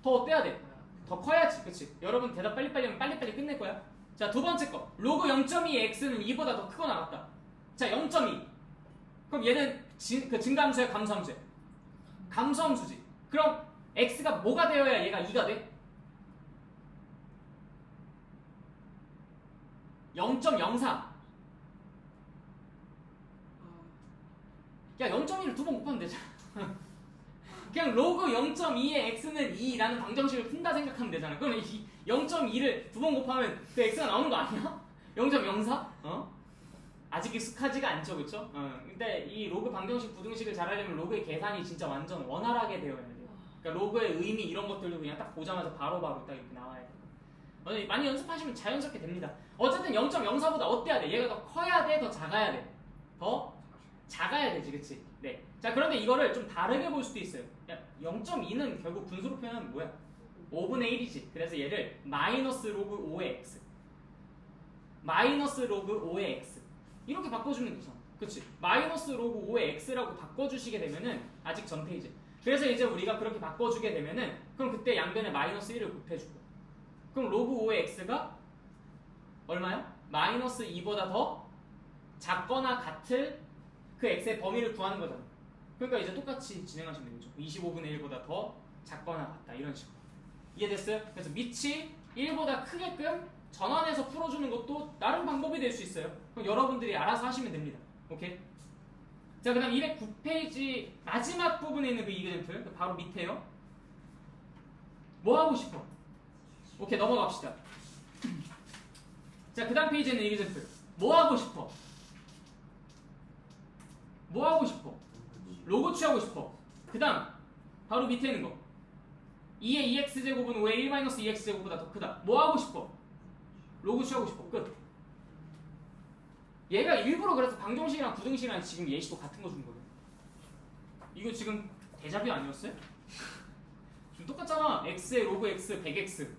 더 어때야 돼? 더 커야지. 그치? 여러분 대답 빨리빨리 하면 빨리빨리 끝낼 거야. 자, 두 번째 거. 로그 0.2의 x는 2보다 더 크거나 같다. 자, 0.2. 그럼 얘는 그 증가함수야, 감소함수야? 감소함수지. 그럼 x가 뭐가 되어야 얘가 2가 돼? 0.04. 야, 0.2를 두 번 곱하면 되잖아. 그냥 로그 0.2의 x는 2라는 방정식을 푼다 생각하면 되잖아. 그럼 이 0.2를 두 번 곱하면 그 x가 나오는 거 아니야? 0.04? 아직 익숙하지가 않죠, 그쵸? 근데 이 로그 방정식, 부등식을 잘 하려면 로그의 계산이 진짜 완전 원활하게 되어야 돼요. 그러니까 로그의 의미 이런 것들도 그냥 딱 보자마자 바로바로 딱 이렇게 나와야 돼요. 많이 연습하시면 자연스럽게 됩니다. 어쨌든 0.04보다 어때야 돼? 얘가 더 커야 돼? 더 작아야 돼? 더 작아야 되지, 그치? 네. 자, 그런데 이거를 좀 다르게 볼 수도 있어요. 0.2는 결국 분수로 표현하면 뭐야? 5분의 1이지. 그래서 얘를 마이너스 로그 5의 x. 마이너스 로그 5의 x. 이렇게 바꿔주면 되잖아. 그치? 마이너스 로그 5의 x라고 바꿔주시게 되면은 아직 전 페이지. 그래서 이제 우리가 그렇게 바꿔주게 되면은 그럼 그때 양변에 마이너스 1을 곱해주고. 그럼 로그 5의 x가 얼마야? 마이너스 2보다 더 작거나 같을 그 x의 범위를 구하는 거잖아. 그러니까 이제 똑같이 진행하시면 되겠죠. 25분의 1보다 더 작거나 같다. 이런 식으로. 이해됐어요? 그래서 밑이 1보다 크게끔 전환해서 풀어주는 것도 나름 방법이 될 수 있어요. 그럼 여러분들이 알아서 하시면 됩니다. 오케이? 자, 그 다음 209페이지 마지막 부분에 있는 그 이그젠플 바로 밑에요. 뭐 하고 싶어? 오케이, 넘어갑시다. 자, 그 다음 페이지에 있는 이그젠플 뭐 하고 싶어? 뭐 하고 싶어? 로그 취하고 싶어. 그 다음 바로 밑에 있는 거 2의 2x제곱은 5의 1-2x제곱보다 더 크다. 뭐 하고 싶어? 로그 취하고 싶어. 끝. 얘가 일부러 그래서 방정식이랑 부등식이랑 지금 예시도 같은 거 준 거예요. 이거 지금 대자뷰 아니었어요? 지금 똑같잖아. x의 로그 x 100x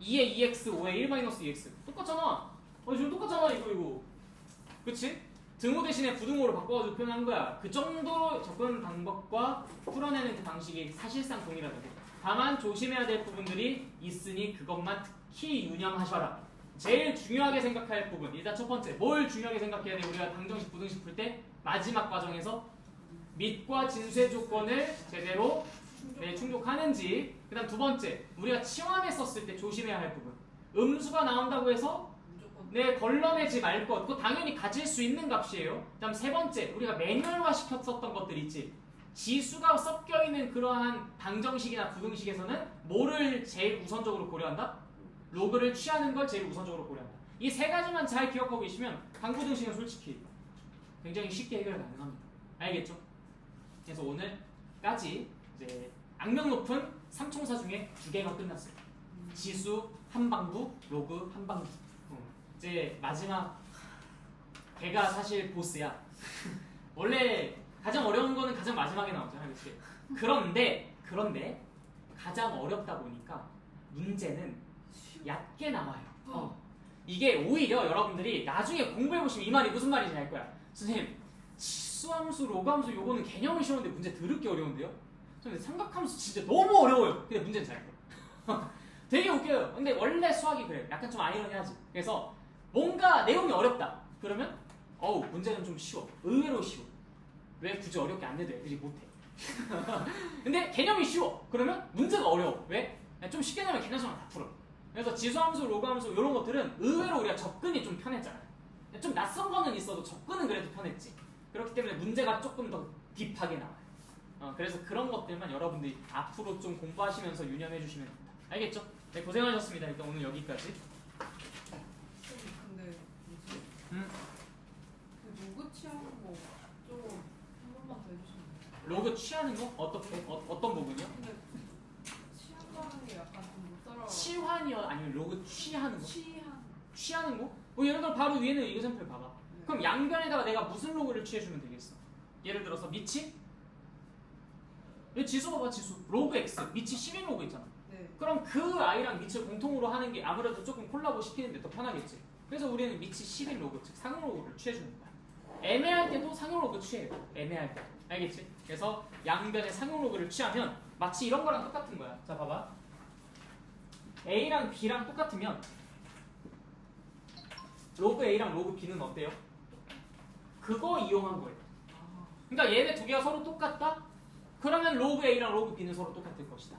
2의 2x 5의 1-2x 똑같잖아. 지금 똑같잖아. 이거 그치? 등호 대신에 부등호로 바꿔가지고 표현한 거야. 그 정도로 접근 방법과 풀어내는 그 방식이 사실상 동일하다고. 다만 조심해야 될 부분들이 있으니 그것만 특히 유념하셔라. 제일 중요하게 생각할 부분. 일단 첫 번째, 뭘 중요하게 생각해야 돼? 우리가 방정식, 부등식 풀 때 마지막 과정에서 밑과 진수의 조건을 제대로 충족하는지. 그 다음 두 번째, 우리가 치환했었을 때 조심해야 할 부분. 음수가 나온다고 해서 걸러내지 말 것. 그거 당연히 가질 수 있는 값이에요. 그다음 세 번째, 우리가 매뉴얼화 시켰었던 것들 있지. 지수가 섞여 있는 그러한 방정식이나 부등식에서는 뭐를 제일 우선적으로 고려한다? 로그를 취하는 걸 제일 우선적으로 고려한다. 이 세 가지만 잘 기억하고 계시면 방부등식은 솔직히 굉장히 쉽게 해결 가능합니다. 알겠죠? 그래서 오늘까지 이제 악명 높은 삼총사 중에 2개가 끝났어요. 지수 한방부, 로그 한방부. 이제 마지막 걔가 사실 보스야. 원래 가장 어려운 거는 가장 마지막에 나오잖아, 그렇지? 그런데 가장 어렵다 보니까 문제는 얕게 나와요. 이게 오히려 여러분들이 나중에 공부해 보시면 이 말이 무슨 말인지 알 거야. 선생님, 치수함수, 로그함수 요거는 개념이 쉬운데 문제 더럽게 어려운데요? 선생님, 삼각함수 진짜 너무 어려워요. 근데 문제는 잘 거야. 되게 웃겨요. 근데 원래 수학이 그래요. 약간 좀 아이러니하지. 그래서 뭔가 내용이 어렵다. 그러면 문제는 좀 쉬워. 의외로 쉬워. 왜 굳이 어렵게 안 내도 애들이 못해. 근데 개념이 쉬워. 그러면 문제가 어려워. 왜? 좀 쉽게 내면 개념성을 다 풀어. 그래서 지수함수, 로그함수 이런 것들은 의외로 우리가 접근이 좀 편했잖아요. 좀 낯선 거는 있어도 접근은 그래도 편했지. 그렇기 때문에 문제가 조금 더 딥하게 나와요. 그래서 그런 것들만 여러분들이 앞으로 좀 공부하시면서 유념해 주시면 됩니다. 알겠죠? 네, 고생하셨습니다. 일단 오늘 여기까지. 근데 뭐지? 그 로그 취하는 거 좀 한 번만 더 해주시면 돼요? 로그 취하는 거? 어떻게? 어떤 부분이요? 근데 취한다는 게 약간 좀 못 따라. 치환이요? 아니면 로그 취하는 거? 취한. 취하는 거? 뭐 예를 들어 바로 위에는 이그샘플 봐봐. 그럼 양변에다가 내가 무슨 로그를 취해주면 되겠어? 예를 들어서 밑이 여기 지수 봐봐. 지수 로그 x 밑이 10인 로그 있잖아. 네. 그럼 그 i랑 밑을 공통으로 하는 게 아무래도 조금 콜라보 시키는데 더 편하겠지. 그래서 우리는 밑이 10인 로그 즉 상용 로그를 취해주는 거야. 애매할 때도 상용 로그 취해요. 애매할 때. 알겠지? 그래서 양변에 상용 로그를 취하면 마치 이런 거랑 똑같은 거야. 자 봐봐. A랑 B랑 똑같으면 로그 A랑 로그 B는 어때요? 그거 이용한 거예요. 아, 그러니까 얘네 두 개가 서로 똑같다? 그러면 로그 A랑 로그 B는 서로 똑같을 것이다.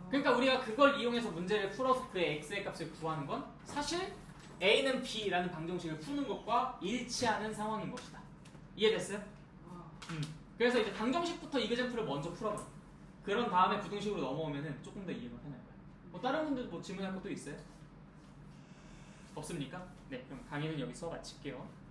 그러니까 우리가 그걸 이용해서 문제를 풀어서 그 x의 값을 구하는 건 사실 A는 B라는 방정식을 푸는 것과 일치하는 상황인 것이다. 이해됐어요? 아, 그래서 이제 방정식부터 이그젠플을 먼저 풀어봐. 그런 다음에 부등식으로 넘어오면은 조금 더 이해가 편할 거야. 뭐 다른 분들 뭐 질문할 것도 있어요? 없습니까? 네, 그럼 강의는 여기서 마칠게요.